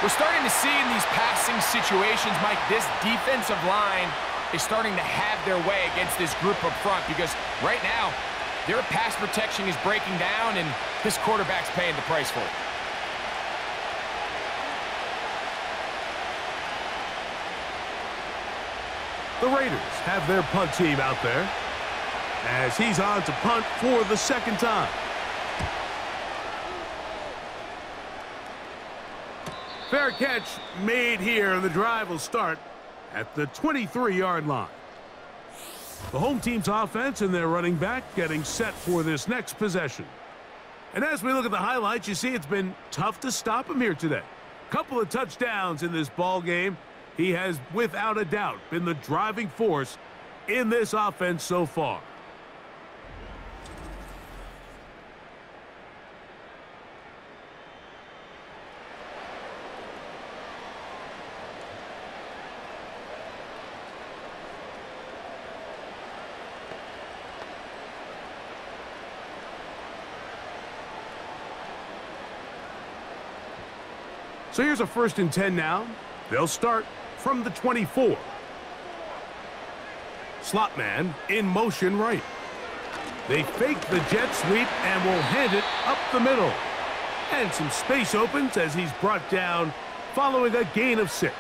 We're starting to see in these passing situations, Mike, this defensive line is starting to have their way against this group up front because right now, their pass protection is breaking down and this quarterback's paying the price for it. The Raiders have their punt team out there as he's on to punt for the second time. Fair catch made here, and the drive will start at the 23-yard line. The home team's offense and their running back getting set for this next possession. And as we look at the highlights, you see it's been tough to stop him here today. Couple of touchdowns in this ball game. He has, without a doubt, been the driving force in this offense so far. So here's a 1st and 10 now. They'll start from the 24. Slot man in motion right. They fake the jet sweep and will hand it up the middle. And some space opens as he's brought down following a gain of 6.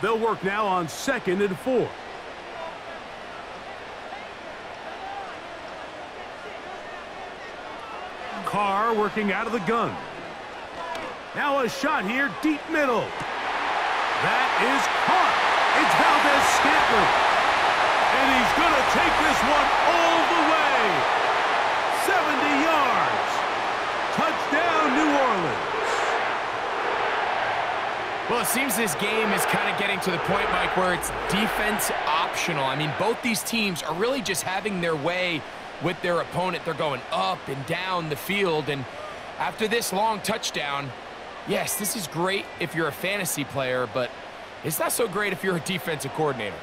They'll work now on 2nd and 4. Carr working out of the gun. Now a shot here, deep middle. That is caught. It's Valdez-Scantling. And he's going to take this one all the way. 70 yards. Touchdown, New Orleans. Well, it seems this game is kind of getting to the point, Mike, where it's defense optional. I mean, both these teams are really just having their way with their opponent. They're going up and down the field, and after this long touchdown, yes, this is great if you're a fantasy player, but it's not so great if you're a defensive coordinator.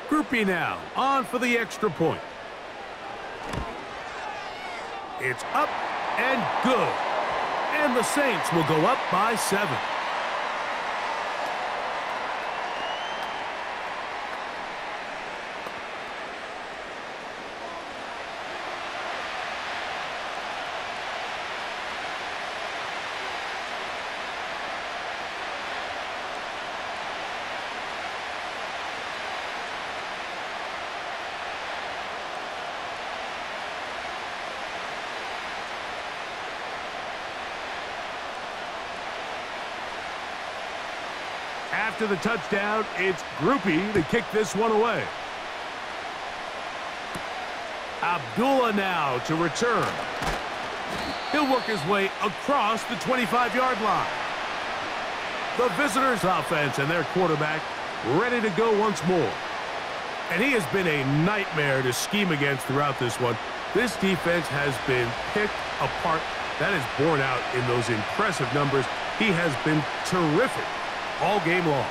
Groupie now, on for the extra point. It's up and good. And the Saints will go up by 7. After the touchdown, it's Groupie to kick this one away. Abdullah now to return. He'll work his way across the 25-yard line. The visitors' offense and their quarterback ready to go once more. And he has been a nightmare to scheme against throughout this one. This defense has been picked apart. That is borne out in those impressive numbers. He has been terrific all game long.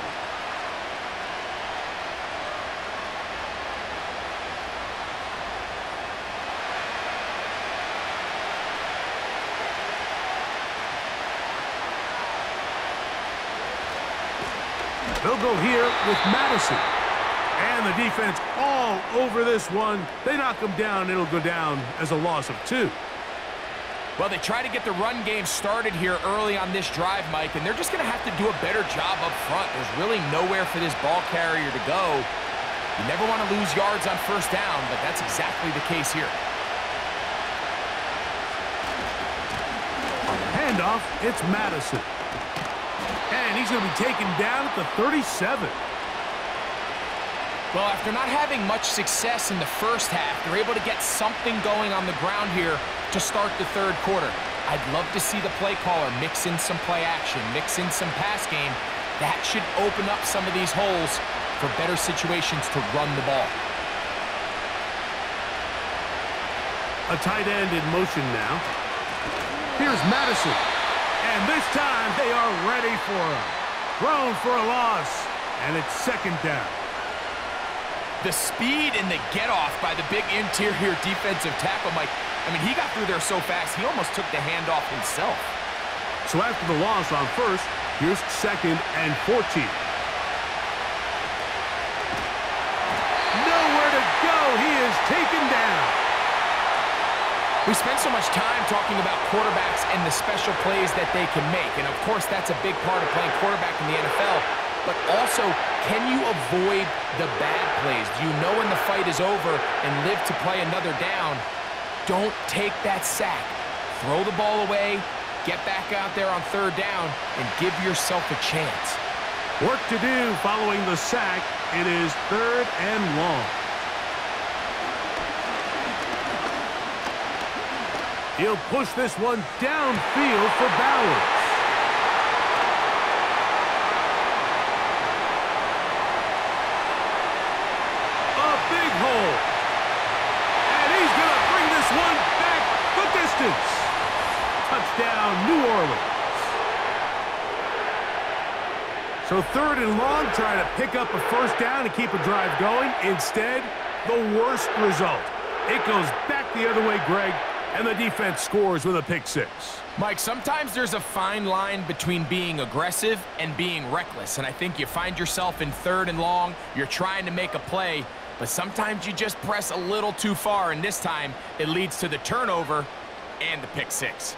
They'll go here with Madison. And the defense all over this one. They knock him down. It'll go down as a loss of 2. Well, they try to get the run game started here early on this drive, Mike, and they're just going to have to do a better job up front. There's really nowhere for this ball carrier to go. You never want to lose yards on first down, but that's exactly the case here. On the handoff, it's Madison. And he's going to be taken down at the 37. Well, after not having much success in the first half, they're able to get something going on the ground here to start the third quarter. I'd love to see the play caller mix in some play action, mix in some pass game. That should open up some of these holes for better situations to run the ball. A tight end in motion now. Here's Madison. And this time they are ready for him. Thrown for a loss. And it's second down. The speed and the get-off by the big interior defensive tackle, Mike. I mean, he got through there so fast, he almost took the handoff himself. So after the loss on first, here's 2nd and 14. Nowhere to go. He is taken down. We spend so much time talking about quarterbacks and the special plays that they can make. And, of course, that's a big part of playing quarterback in the NFL. But also, can you avoid the bad plays? Do you know when the fight is over and live to play another down? Don't take that sack. Throw the ball away, get back out there on third down, and give yourself a chance. Work to do following the sack. It is 3rd and long. He'll push this one downfield for Bowers. Big hole. And he's going to bring this one back the distance. Touchdown, New Orleans. So 3rd and long, trying to pick up a first down to keep a drive going. Instead, the worst result. It goes back the other way, Greg, and the defense scores with a pick 6. Mike, sometimes there's a fine line between being aggressive and being reckless. And I think you find yourself in 3rd and long. You're trying to make a play. But sometimes you just press a little too far, and this time it leads to the turnover and the pick 6.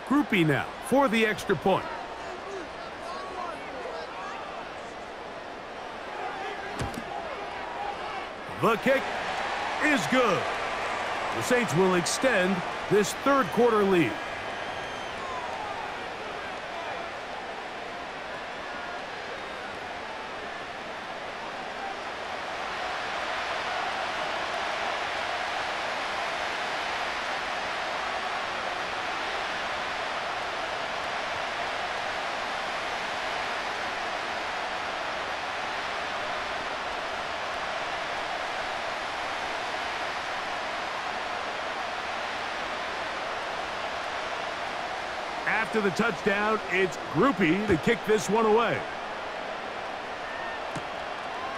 Groupie now for the extra point. The kick is good. The Saints will extend this third quarter lead. After the touchdown, it's Groupie to kick this one away.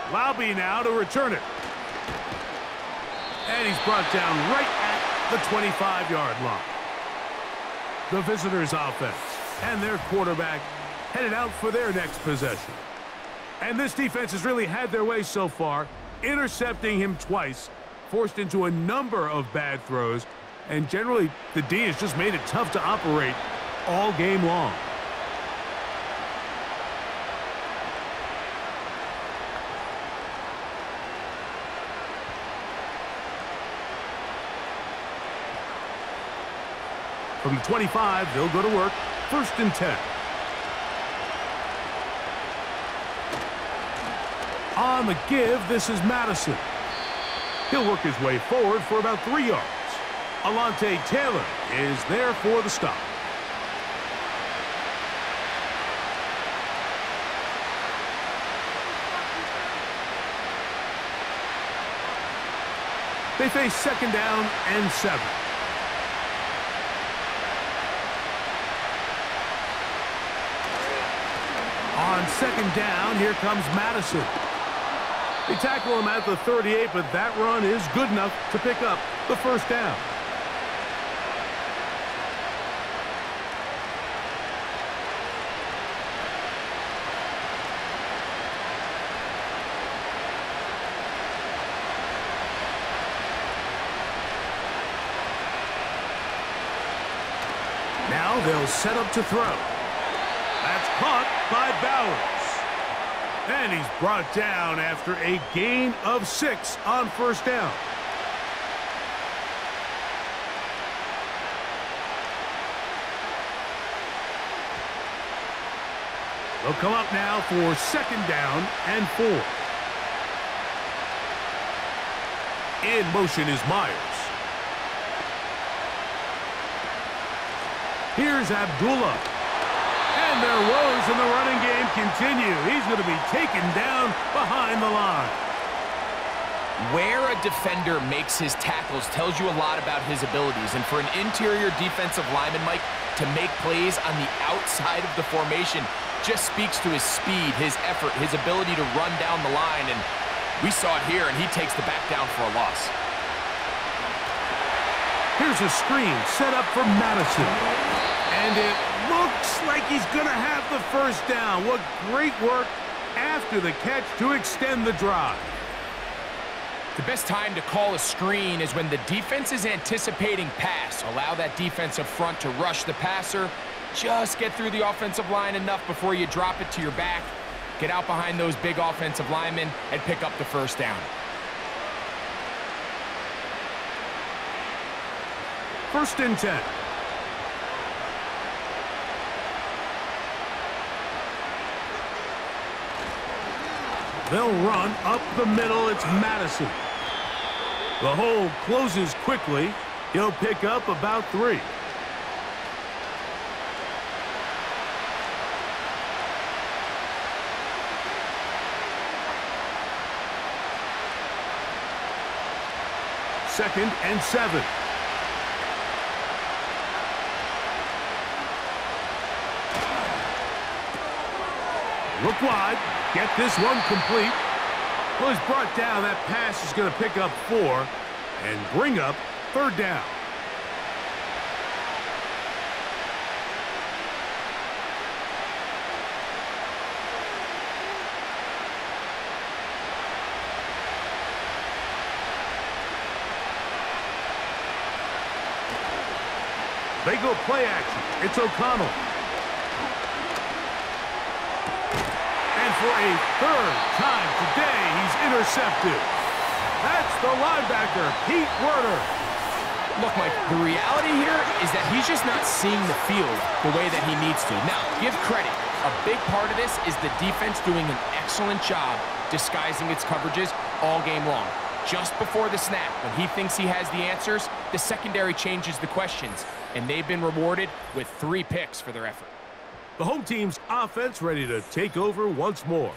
Laube now to return it. And he's brought down right at the 25-yard line. The visitors' offense and their quarterback headed out for their next possession. And this defense has really had their way so far, intercepting him twice, forced into a number of bad throws, and generally the D has just made it tough to operate all game long. From the 25, they'll go to work. 1st and 10. On the give, this is Madison. He'll work his way forward for about 3 yards. Alontae Taylor is there for the stop. They face 2nd down and 7. On 2nd down, here comes Madison. They tackle him at the 38, but that run is good enough to pick up the 1st down. Now they'll set up to throw. That's caught by Bowers. And he's brought down after a gain of 6 on 1st down. They'll come up now for 2nd down and 4. In motion is Myers. Here's Abdullah. And their woes in the running game continue. He's going to be taken down behind the line. Where a defender makes his tackles tells you a lot about his abilities. And for an interior defensive lineman, Mike, to make plays on the outside of the formation just speaks to his speed, his effort, his ability to run down the line. And we saw it here, and he takes the back down for a loss. Here's a screen set up for Madison. And it looks like he's going to have the 1st down. What great work after the catch to extend the drive. The best time to call a screen is when the defense is anticipating pass. Allow that defensive front to rush the passer. Just get through the offensive line enough before you drop it to your back. Get out behind those big offensive linemen and pick up the 1st down. 1st and 10. They'll run up the middle. It's Madison. The hole closes quickly. He'll pick up about 3. Second and 7. Look wide. Get this one complete. Well, he's brought down. That pass is going to pick up 4 and bring up 3rd down. They go play action. It's O'Connell. And for a 3rd time today, he's intercepted. That's the linebacker, Pete Werner. Look, Mike, the reality here is that he's just not seeing the field the way that he needs to. Now, give credit. A big part of this is the defense doing an excellent job disguising its coverages all game long. Just before the snap, when he thinks he has the answers, the secondary changes the questions, and they've been rewarded with 3 picks for their effort. The home team's offense ready to take over once more.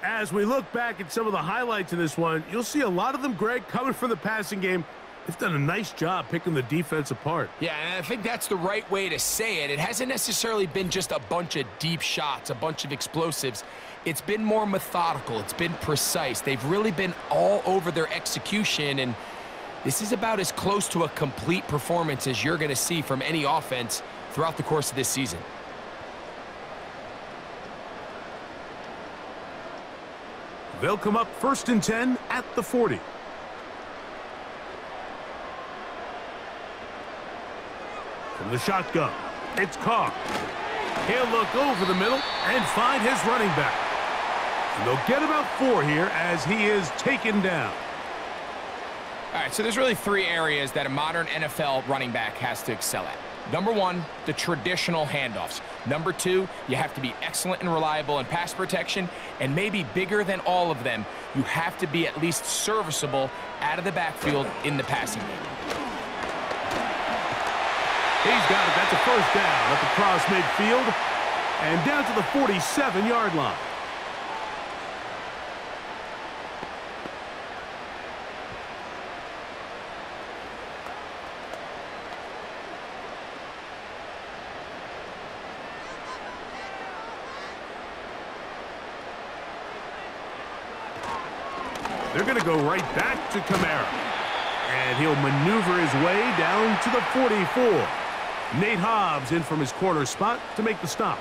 As we look back at some of the highlights in this one, you'll see a lot of them, Greg, coming from the passing game. They've done a nice job picking the defense apart. Yeah, and I think that's the right way to say it. It hasn't necessarily been just a bunch of deep shots, a bunch of explosives. It's been more methodical. It's been precise. They've really been all over their execution, and this is about as close to a complete performance as you're going to see from any offense throughout the course of this season. They'll come up 1st and 10 at the 40. From the shotgun, it's Carr. He'll look over the middle and find his running back. And they'll get about 4 here as he is taken down. All right, so there's really 3 areas that a modern NFL running back has to excel at. Number one, the traditional handoffs. Number two, you have to be excellent and reliable in pass protection, and maybe bigger than all of them, you have to be at least serviceable out of the backfield in the passing game. He's got it. That's a first down at the cross midfield and down to the 47-yard line. They're going to go right back to Kamara. And he'll maneuver his way down to the 44. Nate Hobbs in from his corner spot to make the stop.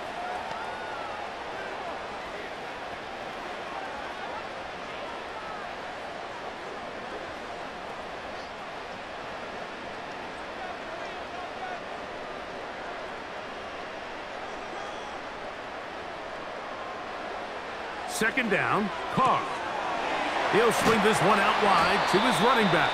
Second down, Carr. He'll swing this one out wide to his running back.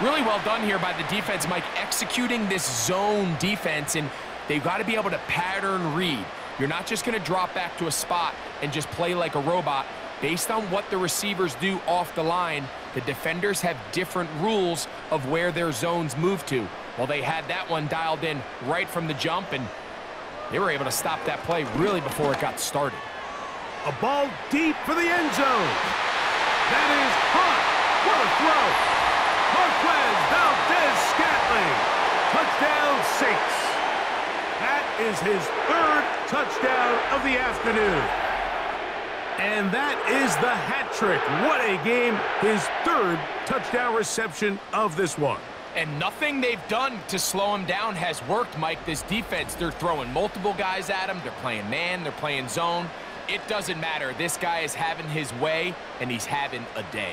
Really well done here by the defense, Mike, executing this zone defense, and they've got to be able to pattern read. You're not just going to drop back to a spot and just play like a robot. Based on what the receivers do off the line, the defenders have different rules of where their zones move to. Well, they had that one dialed in right from the jump, and they were able to stop that play really before it got started. A ball deep for the end zone. That is hot. What a throw. Marquez Valdez-Scantling. Touchdown, Saints. That is his third touchdown of the afternoon. And that is the hat trick. What a game. His third touchdown reception of this one. And nothing they've done to slow him down has worked, Mike. This defense, they're throwing multiple guys at him. They're playing man. They're playing zone. It doesn't matter. This guy is having his way, and he's having a day.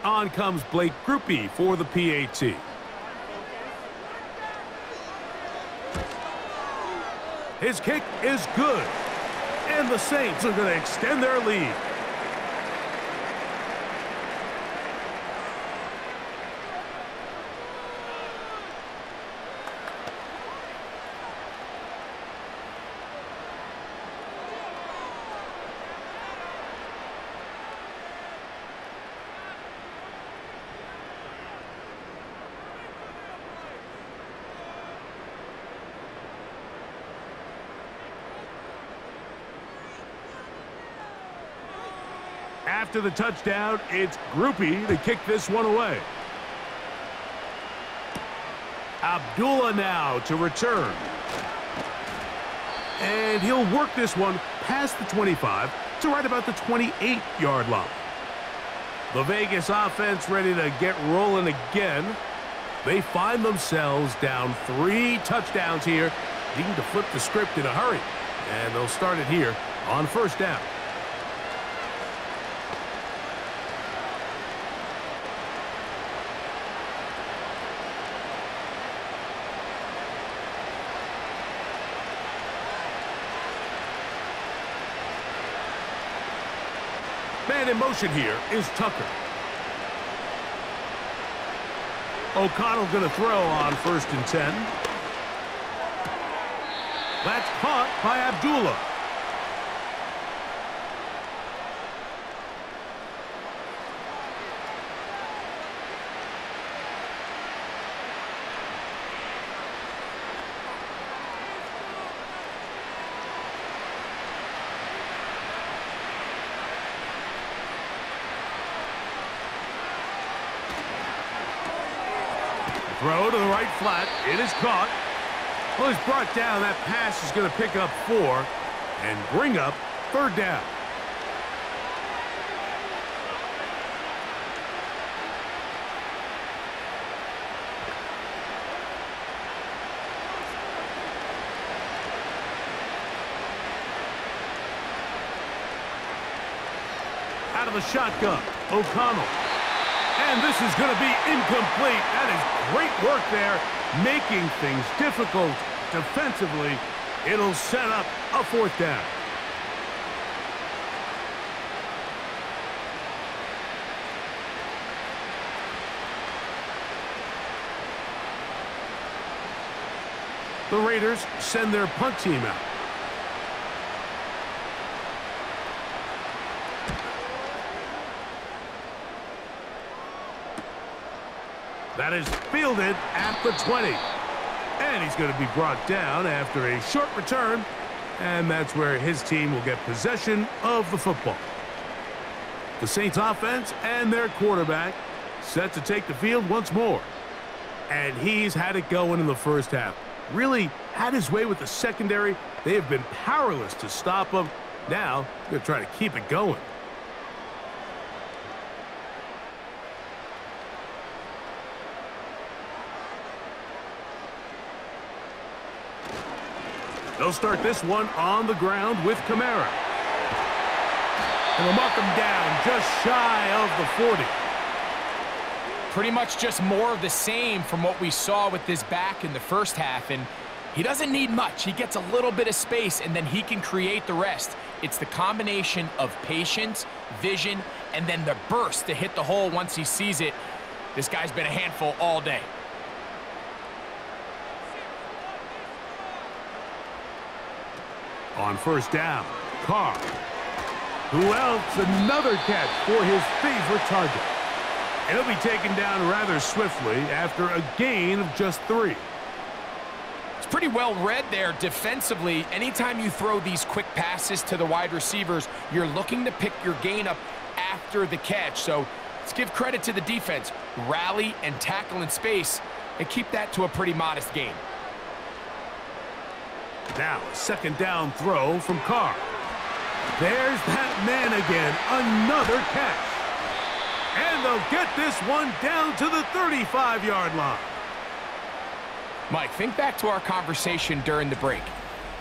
On comes Blake Grupe for the PAT. His kick is good. And the Saints are going to extend their lead. After the touchdown, it's Grupe to kick this one away. Abdullah now to return. And he'll work this one past the 25 to right about the 28-yard line. The Vegas offense ready to get rolling again. They find themselves down 3 touchdowns here, needing to flip the script in a hurry. And they'll start it here on first down. Man in motion here is Tucker. O'Connell going to throw on 1st and 10. That's caught by Abdullah. Throw to the right flat. It is caught. Well, he's brought down. That pass is going to pick up 4 and bring up 3rd down. Out of the shotgun, O'Connell. And this is going to be incomplete. That is great work there, making things difficult defensively. It'll set up a 4th down. The Raiders send their punt team out. That is fielded at the 20. And he's going to be brought down after a short return. And that's where his team will get possession of the football. The Saints offense and their quarterback set to take the field once more. And he's had it going in the first half. Really had his way with the secondary. They have been powerless to stop him. Now, they're going to try to keep it going. They'll start this one on the ground with Kamara. And they'll mark him down just shy of the 40. Pretty much just more of the same from what we saw with this back in the first half. And he doesn't need much. He gets a little bit of space, and then he can create the rest. It's the combination of patience, vision, and then the burst to hit the hole once he sees it. This guy's been a handful all day. On first down, Carr. Who else? Another catch for his favorite target. And he'll be taken down rather swiftly after a gain of just 3. It's pretty well read there defensively. Anytime you throw these quick passes to the wide receivers, you're looking to pick your gain up after the catch. So let's give credit to the defense. Rally and tackle in space and keep that to a pretty modest gain. Now, a second down throw from Carr. There's that man again. Another catch. And they'll get this one down to the 35-yard line. Mike, think back to our conversation during the break.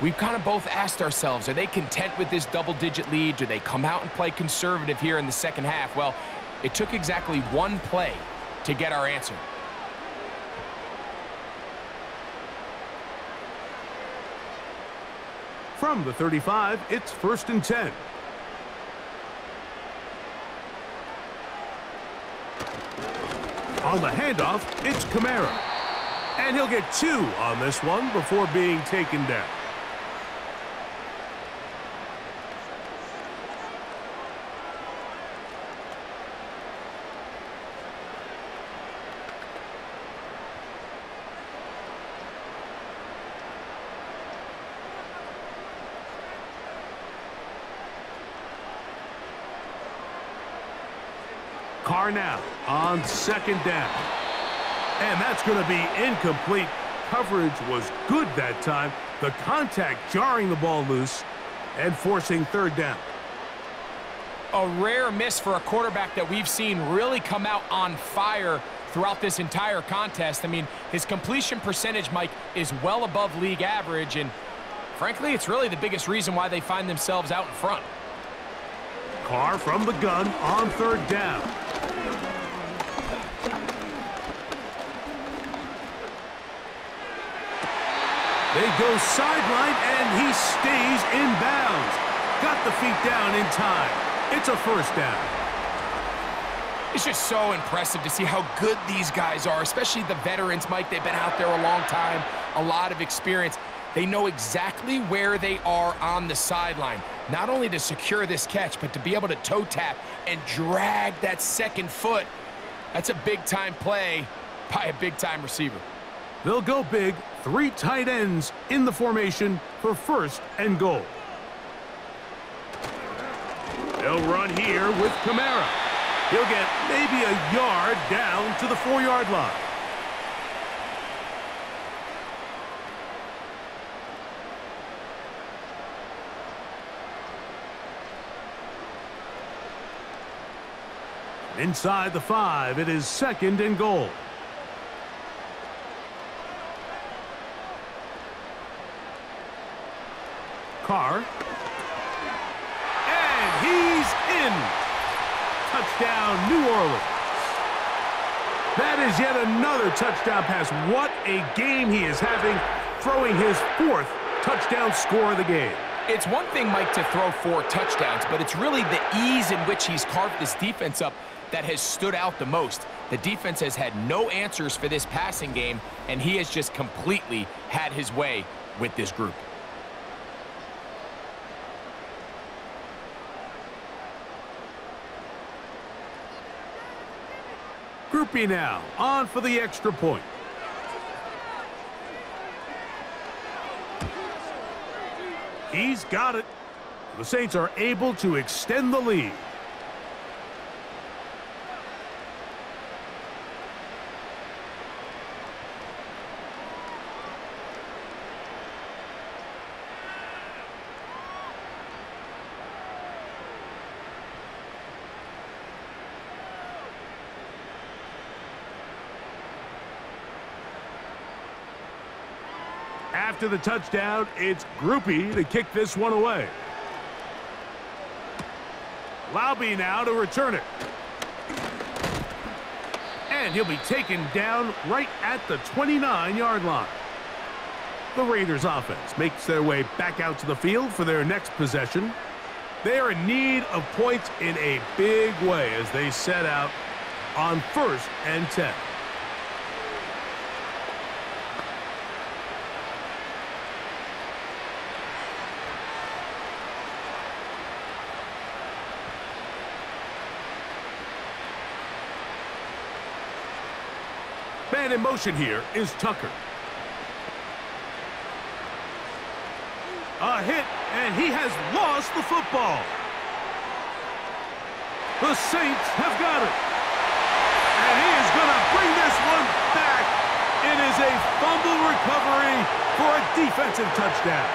We've kind of both asked ourselves, are they content with this double-digit lead? Do they come out and play conservative here in the second half? Well, it took exactly one play to get our answer. From the 35, it's 1st and 10. On the handoff, it's Kamara. And he'll get 2 on this one before being taken down. Carr now on second down. And that's going to be incomplete. Coverage was good that time. The contact jarring the ball loose and forcing 3rd down. A rare miss for a quarterback that we've seen really come out on fire throughout this entire contest. I mean, his completion percentage, Mike, is well above league average. And frankly, it's really the biggest reason why they find themselves out in front. Carr from the gun on 3rd down. They go sideline, and he stays in bounds. Got the feet down in time. It's a 1st down. It's just so impressive to see how good these guys are, especially the veterans, Mike. They've been out there a long time, a lot of experience. They know exactly where they are on the sideline, not only to secure this catch, but to be able to toe tap and drag that second foot. That's a big-time play by a big-time receiver. They'll go big, 3 tight ends in the formation for 1st and goal. They'll run here with Kamara. He'll get maybe a yard down to the 4-yard line. Inside the 5, it is 2nd and goal. Carr. And he's in. Touchdown, New Orleans. That is yet another touchdown pass. What a game he is having, throwing his 4th touchdown score of the game. It's one thing, Mike, to throw 4 touchdowns, but it's really the ease in which he's carved this defense up. that has stood out the most. The defense has had no answers for this passing game, and he has just completely had his way with this group. Groupie now, on for the extra point. He's got it. The Saints are able to extend the lead. After the touchdown, it's Groupie to kick this one away. Laube now to return it. And he'll be taken down right at the 29-yard line. The Raiders offense makes their way back out to the field for their next possession. They are in need of points in a big way as they set out on 1st and 10. Man in motion here is Tucker. A hit, and he has lost the football. The Saints have got it. And he is going to bring this one back. It is a fumble recovery for a defensive touchdown.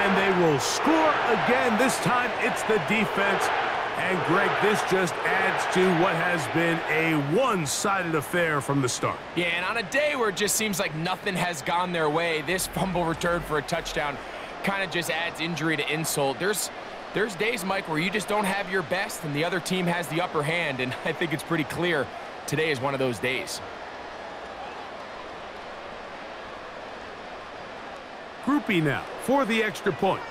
And they will score again. This time it's the defense. And, Greg, this just adds to what has been a one-sided affair from the start. Yeah, and on a day where it just seems like nothing has gone their way, this fumble return for a touchdown kind of just adds injury to insult. There's days, Mike, where you just don't have your best and the other team has the upper hand, and I think it's pretty clear today is one of those days. Groupie now for the extra point.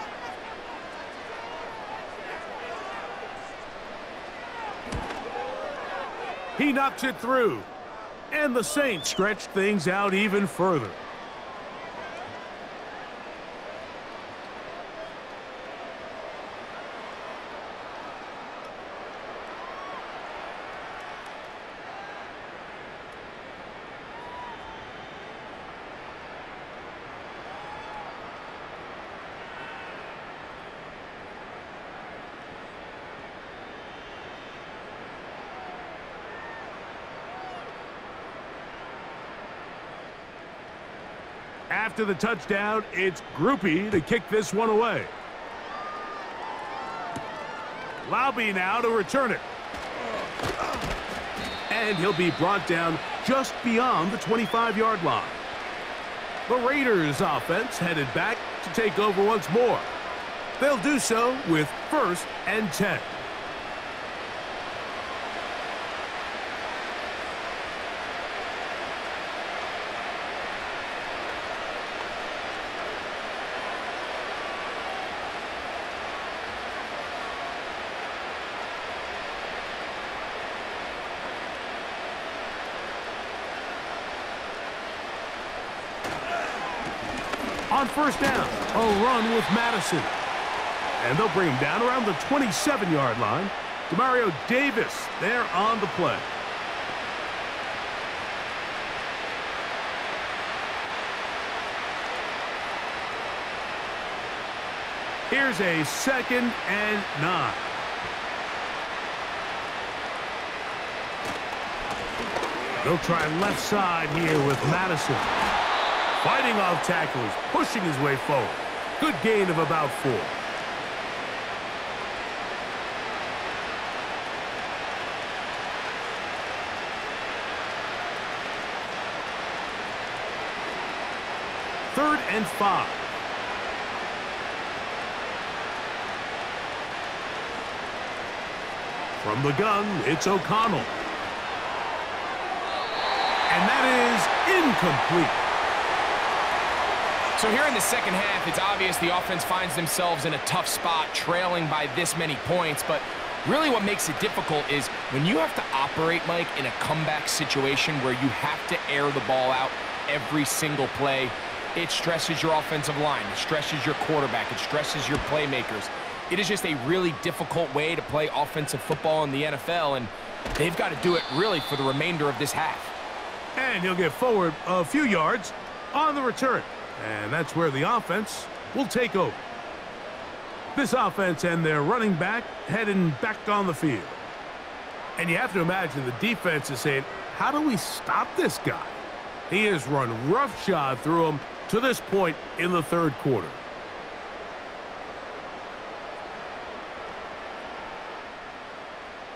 He knocks it through, and the Saints stretch things out even further. After the touchdown, it's Groupie to kick this one away. Laube now to return it. And he'll be brought down just beyond the 25-yard line. The Raiders offense headed back to take over once more. They'll do so with 1st and 10. On 1st down, a run with Madison. And they'll bring him down around the 27-yard line. Demario Davis there on the play. Here's a 2nd and 9. They'll try left side here with Madison. Fighting off tackles, pushing his way forward. Good gain of about 4. Third and 5. From the gun, it's O'Connell. And that is incomplete. So here in the second half, it's obvious the offense finds themselves in a tough spot, trailing by this many points. But Really what makes it difficult is when you have to operate, Mike, in a comeback situation where you have to air the ball out every single play, it stresses your offensive line, it stresses your quarterback, it stresses your playmakers. It is just a really difficult way to play offensive football in the NFL, and they've got to do it really for the remainder of this half. And he'll get forward a few yards on the return. And that's where the offense will take over. This offense and their running back heading back on the field. And you have to imagine the defense is saying, how do we stop this guy? He has run roughshod through him to this point in the third quarter.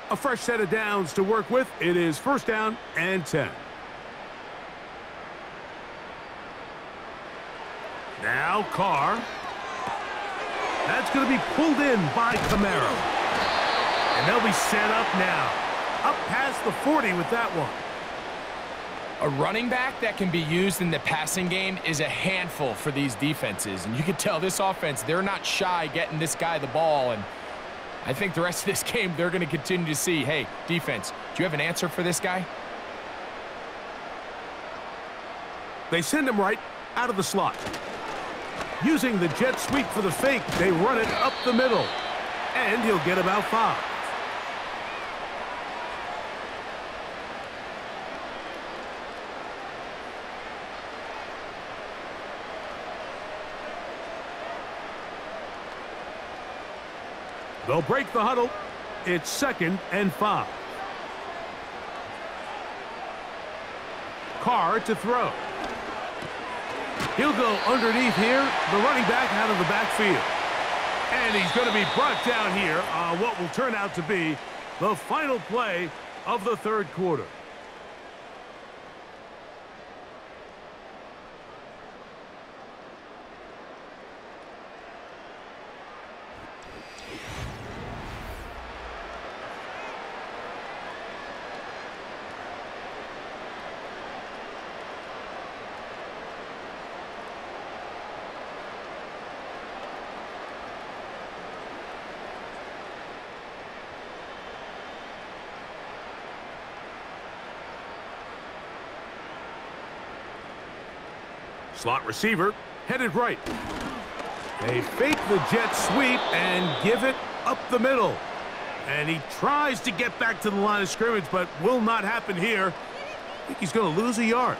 A fresh set of downs to work with. It is 1st down and 10. Now Carr. That's going to be pulled in by Camaro. And they'll be set up now. Up past the 40 with that one. A running back that can be used in the passing game is a handful for these defenses. And you can tell this offense, they're not shy getting this guy the ball. And I think the rest of this game, they're going to continue to see, hey, defense, do you have an answer for this guy? They send him right out of the slot. Using the jet sweep for the fake, they run it up the middle. And he'll get about 5. They'll break the huddle. It's 2nd and 5. Carr to throw. He'll go underneath here, the running back out of the backfield. And he's going to be brought down here on what will turn out to be the final play of the third quarter. Slot receiver headed right. They fake the jet sweep and give it up the middle. And he tries to get back to the line of scrimmage, but will not happen here. I think he's going to lose a yard.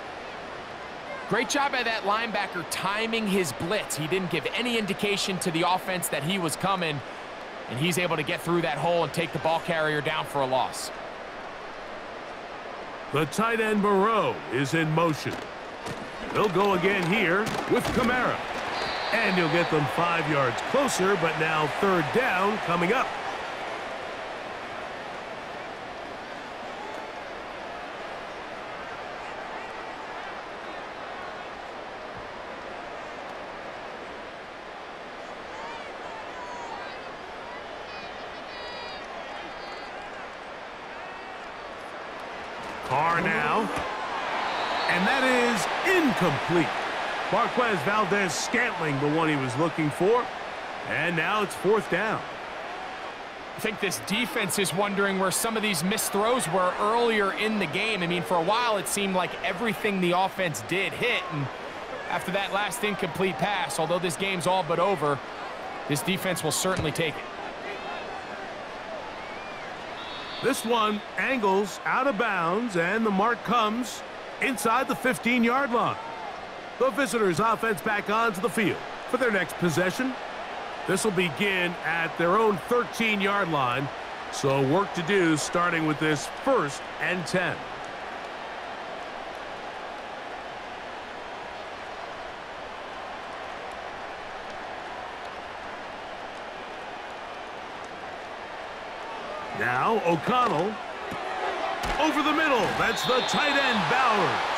Great job by that linebacker timing his blitz. He didn't give any indication to the offense that he was coming, and he's able to get through that hole and take the ball carrier down for a loss. The tight end Moreau is in motion. They'll go again here with Camara. And he'll get them 5 yards closer, but now 3rd down coming up. Carr now. And that is incomplete. Marquez Valdez-Scantling, the one he was looking for. And now it's 4th down. I think this defense is wondering where some of these missed throws were earlier in the game. I mean, for a while, it seemed like everything the offense did hit. And after that last incomplete pass, although this game's all but over, this defense will certainly take it. This one angles out of bounds, and the mark comes inside the 15-yard line. The visitors' offense back onto the field for their next possession. This will begin at their own 13-yard line. So work to do starting with this 1st and 10. Now O'Connell over the middle. That's the tight end Bowers.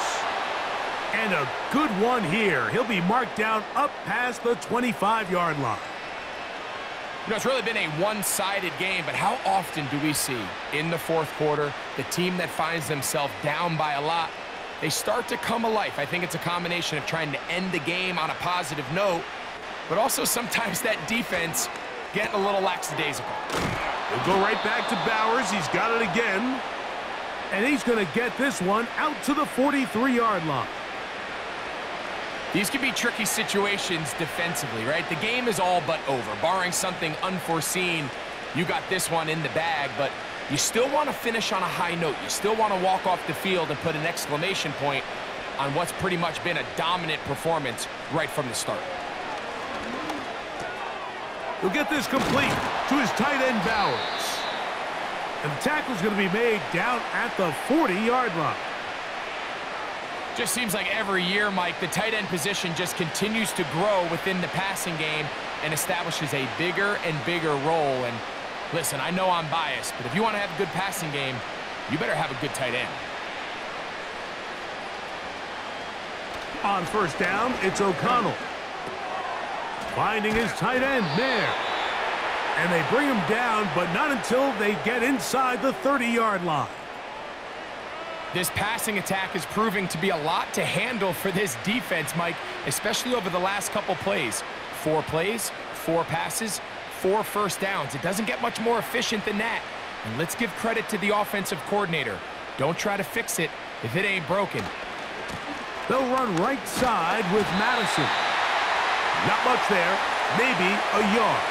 And a good one here. He'll be marked down up past the 25-yard line. You know, it's really been a one-sided game, but how often do we see in the 4th quarter the team that finds themselves down by a lot, they start to come alive? I think it's a combination of trying to end the game on a positive note, but also sometimes that defense getting a little lackadaisical. He'll go right back to Bowers. He's got it again. And he's going to get this one out to the 43-yard line. These can be tricky situations defensively, right? The game is all but over. Barring something unforeseen, you got this one in the bag, but you still want to finish on a high note. You still want to walk off the field and put an exclamation point on what's pretty much been a dominant performance right from the start. He'll get this complete to his tight end, Bowers. And the tackle's going to be made down at the 40-yard line. Just seems like every year, Mike, the tight end position just continues to grow within the passing game and establishes a bigger and bigger role. And listen, I know I'm biased, but if you want to have a good passing game, you better have a good tight end. On first down, it's O'Connell. Finding his tight end there. And they bring him down, but not until they get inside the 30-yard line. This passing attack is proving to be a lot to handle for this defense, Mike, especially over the last couple plays. 4 plays, 4 passes, 4 first downs. It doesn't get much more efficient than that. And let's give credit to the offensive coordinator. Don't try to fix it if it ain't broken. They'll run right side with Madison. Not much there, maybe a yard.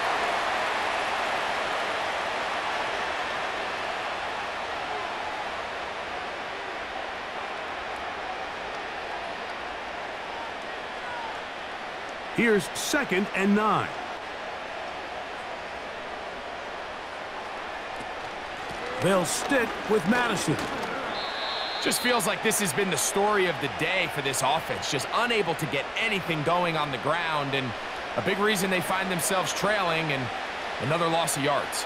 Here's 2nd and 9. They'll stick with Madison. Just feels like this has been the story of the day for this offense. Just unable to get anything going on the ground, and a big reason they find themselves trailing and another loss of yards.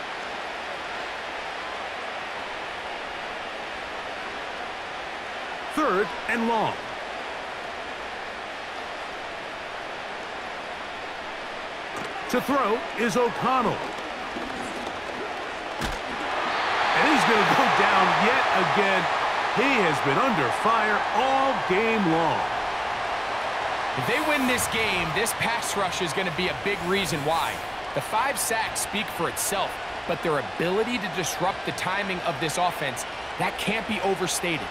Third and long. To throw is O'Connell. And he's going to go down yet again. He has been under fire all game long. If they win this game, this pass rush is going to be a big reason why. The 5 sacks speak for itself, but their ability to disrupt the timing of this offense, that can't be overstated.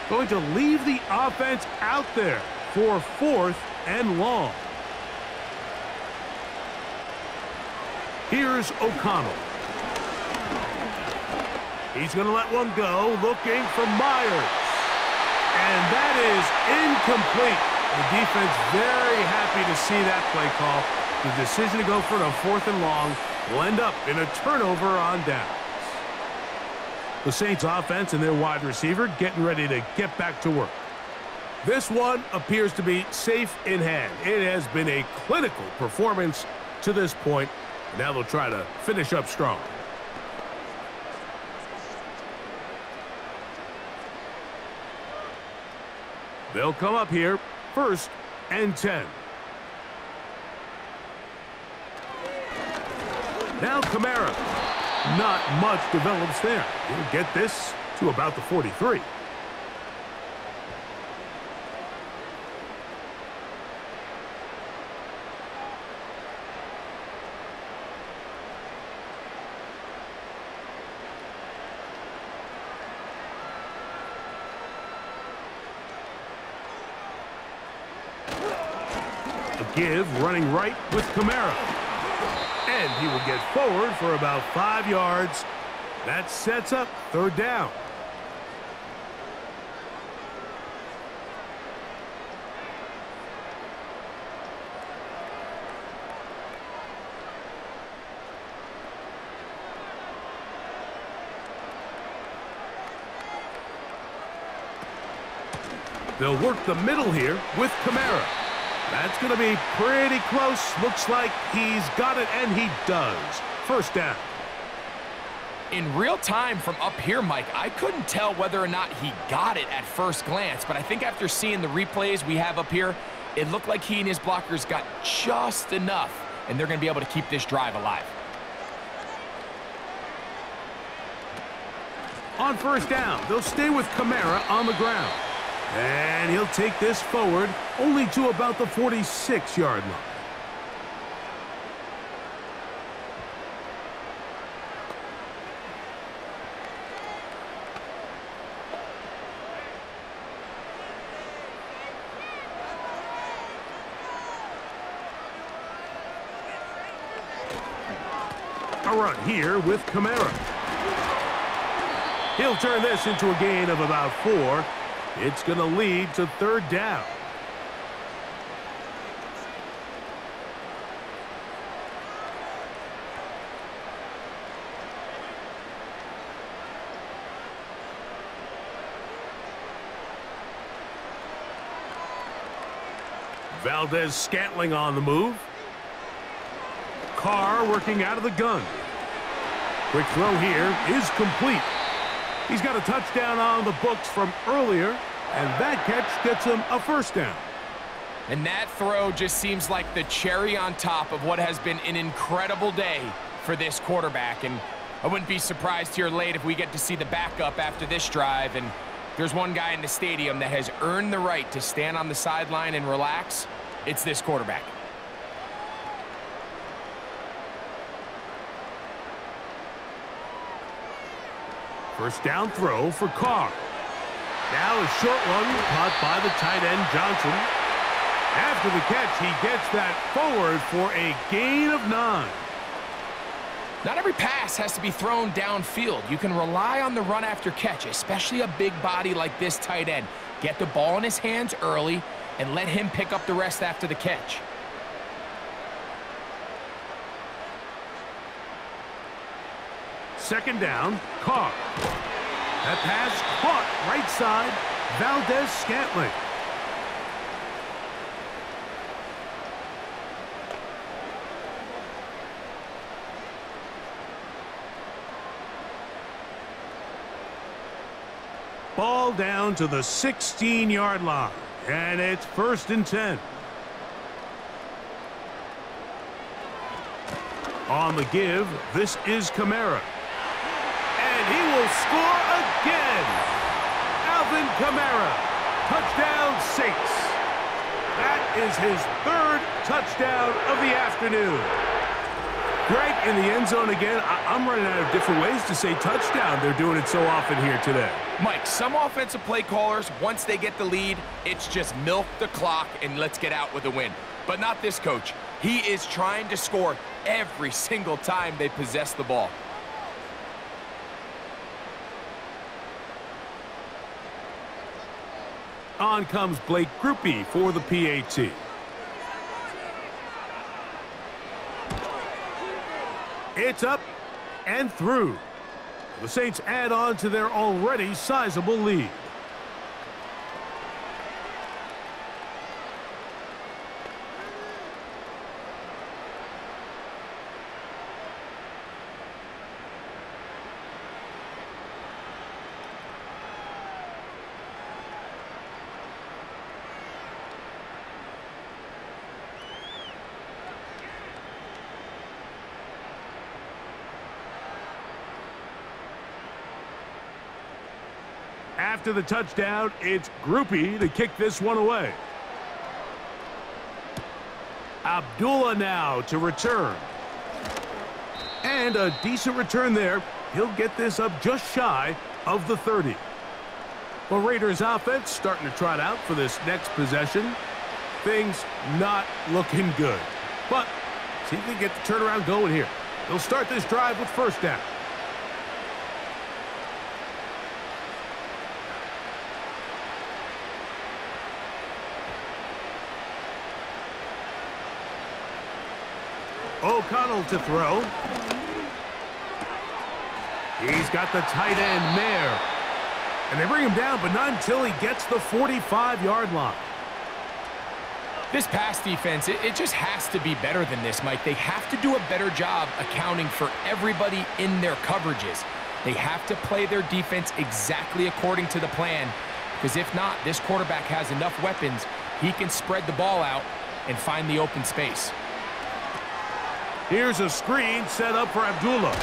Going to leave the offense out there for 4th and long. Here's O'Connell. He's going to let one go, looking for Myers. And that is incomplete. The defense very happy to see that play call. The decision to go for a 4th and long will end up in a turnover on down. The Saints offense and their wide receiver getting ready to get back to work. This one appears to be safe in hand. It has been a clinical performance to this point. Now they'll try to finish up strong. They'll come up here, 1st and 10. Now Kamara. Not much develops there. He'll get this to about the 43. A give running right with Kamara. And he will get forward for about 5 yards. That sets up 3rd down. They'll work the middle here with Kamara. That's going to be pretty close. Looks like he's got it, and he does. 1st down. In real time from up here, Mike, I couldn't tell whether or not he got it at first glance, but I think after seeing the replays we have up here, it looked like he and his blockers got just enough and they're going to be able to keep this drive alive. On first down, they'll stay with Kamara on the ground. And he'll take this forward only to about the 46-yard line. A run here with Kamara. He'll turn this into a gain of about 4. It's going to lead to third down. Valdez-Scantling on the move. Carr working out of the gun. Quick throw here is complete. He's got a touchdown on the books from earlier, and that catch gets him a first down. And that throw just seems like the cherry on top of what has been an incredible day for this quarterback. And I wouldn't be surprised here late if we get to see the backup after this drive. And there's one guy in the stadium that has earned the right to stand on the sideline and relax. It's this quarterback. First down throw for Carr. Now a short one caught by the tight end Johnson. After the catch, he gets that forward for a gain of 9. Not every pass has to be thrown downfield. You can rely on the run after catch, especially a big body like this tight end. Get the ball in his hands early and let him pick up the rest after the catch. Second down, Carr. That pass caught right side, Valdez-Scantling. Ball down to the 16-yard line, and it's 1st and 10. On the give, this is Kamara. And he will score again. Alvin Kamara, touchdown Saints. That is his 3rd touchdown of the afternoon. Greg, in the end zone again. I'm running out of different ways to say touchdown. They're doing it so often here today. Mike, some offensive play callers, once they get the lead, it's just milk the clock and let's get out with a win. But not this coach. He is trying to score every single time they possess the ball. On comes Blake Grupe for the PAT. It's up and through. The Saints add on to their already sizable lead. After the touchdown, it's Grupe to kick this one away. Abdullah now to return. And a decent return there. He'll get this up just shy of the 30. The Raiders offense starting to trot out for this next possession. Things not looking good. But see if they get the turnaround going here. They'll start this drive with first down. O'Connell to throw. He's got the tight end there. And they bring him down, but not until he gets the 45-yard line. This pass defense, it just has to be better than this, Mike. They have to do a better job accounting for everybody in their coverages. They have to play their defense exactly according to the plan, because if not, this quarterback has enough weapons. He can spread the ball out and find the open space. Here's a screen set up for Abdullah.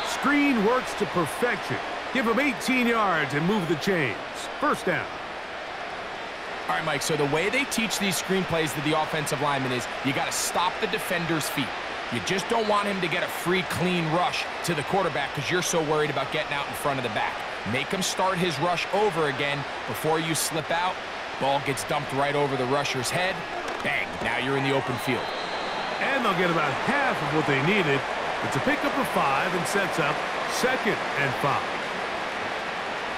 Screen works to perfection. Give him 18 yards and move the chains. First down. All right, Mike, so the way they teach these screenplays to the offensive lineman is you got to stop the defender's feet. You just don't want him to get a free, clean rush to the quarterback because you're so worried about getting out in front of the back. Make him start his rush over again before you slip out. Ball gets dumped right over the rusher's head. Bang, now you're in the open field. And they'll get about half of what they needed. It's a pickup of 5 and sets up 2nd and 5.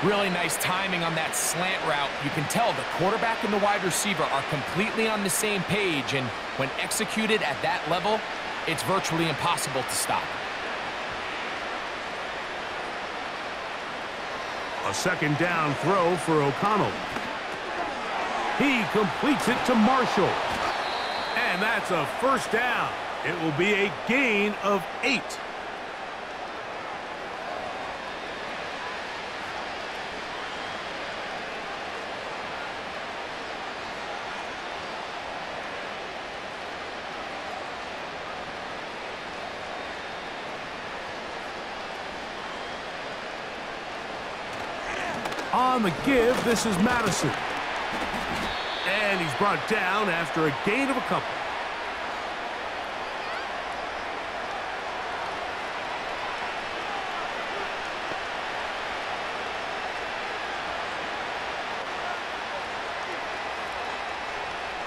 Really nice timing on that slant route. You can tell the quarterback and the wide receiver are completely on the same page, and when executed at that level, it's virtually impossible to stop. A 2nd down throw for O'Connell. He completes it to Marshall. And that's a 1st down. It will be a gain of 8. On the give, this is Madison. And he's brought down after a gain of a couple.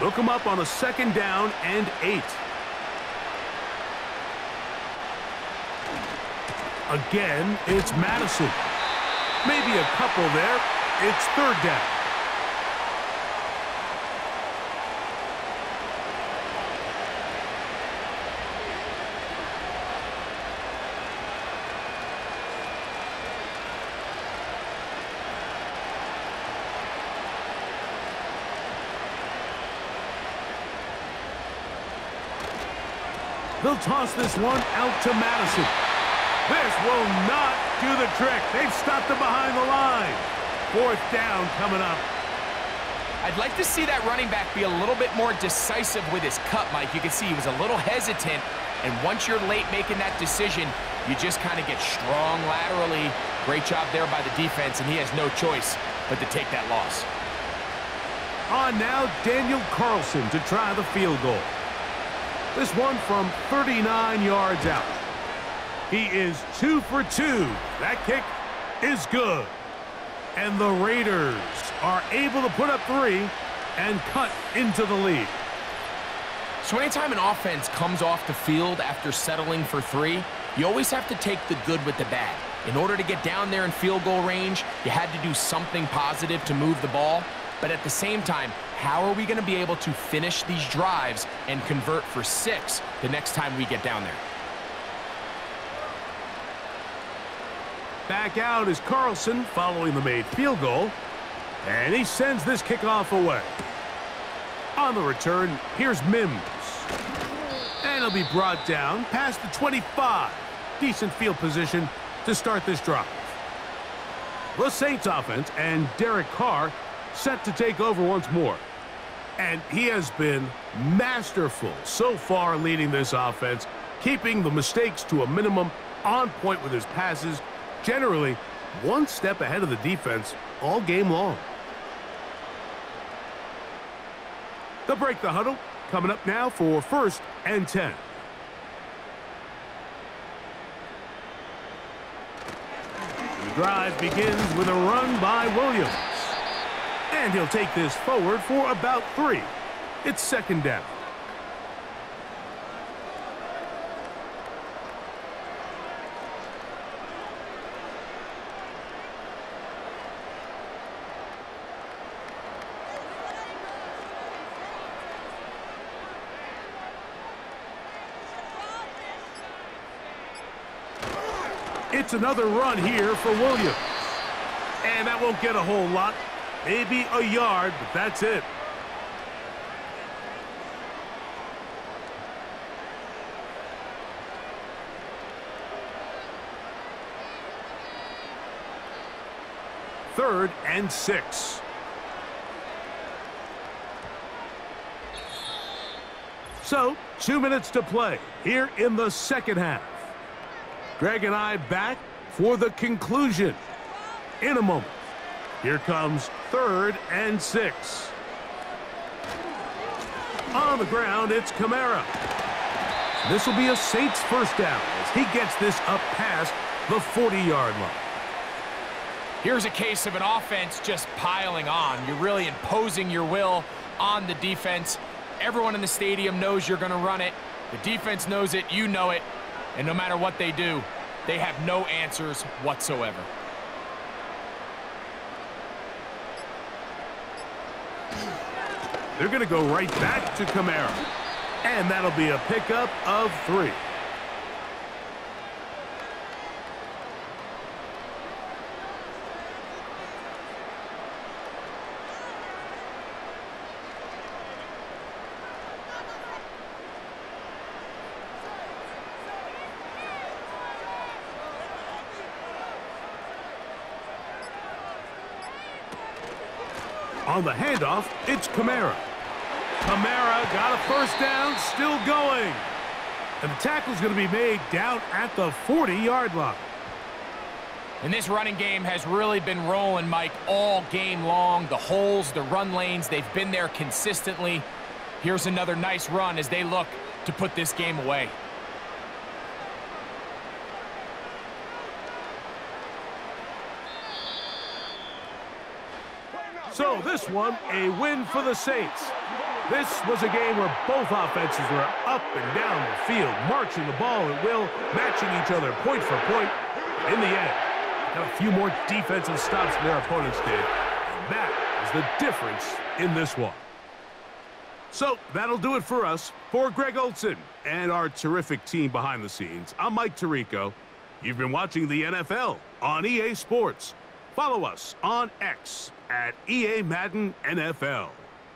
Look him up on a 2nd down and 8. Again, it's Madison. Maybe a couple there. It's 3rd down. They'll toss this one out to Madison. This will not do the trick. They've stopped him behind the line. 4th down coming up. I'd like to see that running back be a little bit more decisive with his cut, Mike. You can see he was a little hesitant, and once you're late making that decision, you just kind of get strong laterally. Great job there by the defense, and he has no choice but to take that loss. On now, Daniel Carlson to try the field goal. This one from 39 yards out. He is 2 for 2. That kick is good. And the Raiders are able to put up 3 and cut into the lead. So anytime an offense comes off the field after settling for 3, you always have to take the good with the bad. In order to get down there in field goal range, you had to do something positive to move the ball. But at the same time, how are we going to be able to finish these drives and convert for 6 the next time we get down there? Back out is Carlson following the made field goal. And he sends this kickoff away. On the return, here's Mims. And he'll be brought down past the 25. Decent field position to start this drive. The Saints offense and Derek Carr set to take over once more. And he has been masterful so far leading this offense, keeping the mistakes to a minimum, on point with his passes, generally one step ahead of the defense all game long. They'll break the huddle. Coming up now for 1st and 10. The drive begins with a run by Williams. And he'll take this forward for about 3. It's 2nd down. It's another run here for Williams. And that won't get a whole lot. Maybe a yard, but that's it. Third and 6. So, 2 minutes to play here in the second half. Greg and I back for the conclusion in a moment. Here comes 3rd and 6. On the ground, it's Kamara. This will be a Saints first down as he gets this up past the 40-yard line. Here's a case of an offense just piling on. You're really imposing your will on the defense. Everyone in the stadium knows you're going to run it. The defense knows it, you know it, and no matter what they do, they have no answers whatsoever. They're going to go right back to Kamara. And that'll be a pickup of 3. On the handoff, it's Kamara. Kamara got a first down, still going. And the tackle's going to be made down at the 40-yard line. And this running game has really been rolling, Mike, all game long. The holes, the run lanes, they've been there consistently. Here's another nice run as they look to put this game away. So this one, a win for the Saints. This was a game where both offenses were up and down the field, marching the ball at will, matching each other point for point. In the end, got a few more defensive stops than their opponents did. And that is the difference in this one. So that'll do it for us. For Greg Olson and our terrific team behind the scenes, I'm Mike Tirico. You've been watching the NFL on EA Sports. Follow us on X at EA Madden NFL.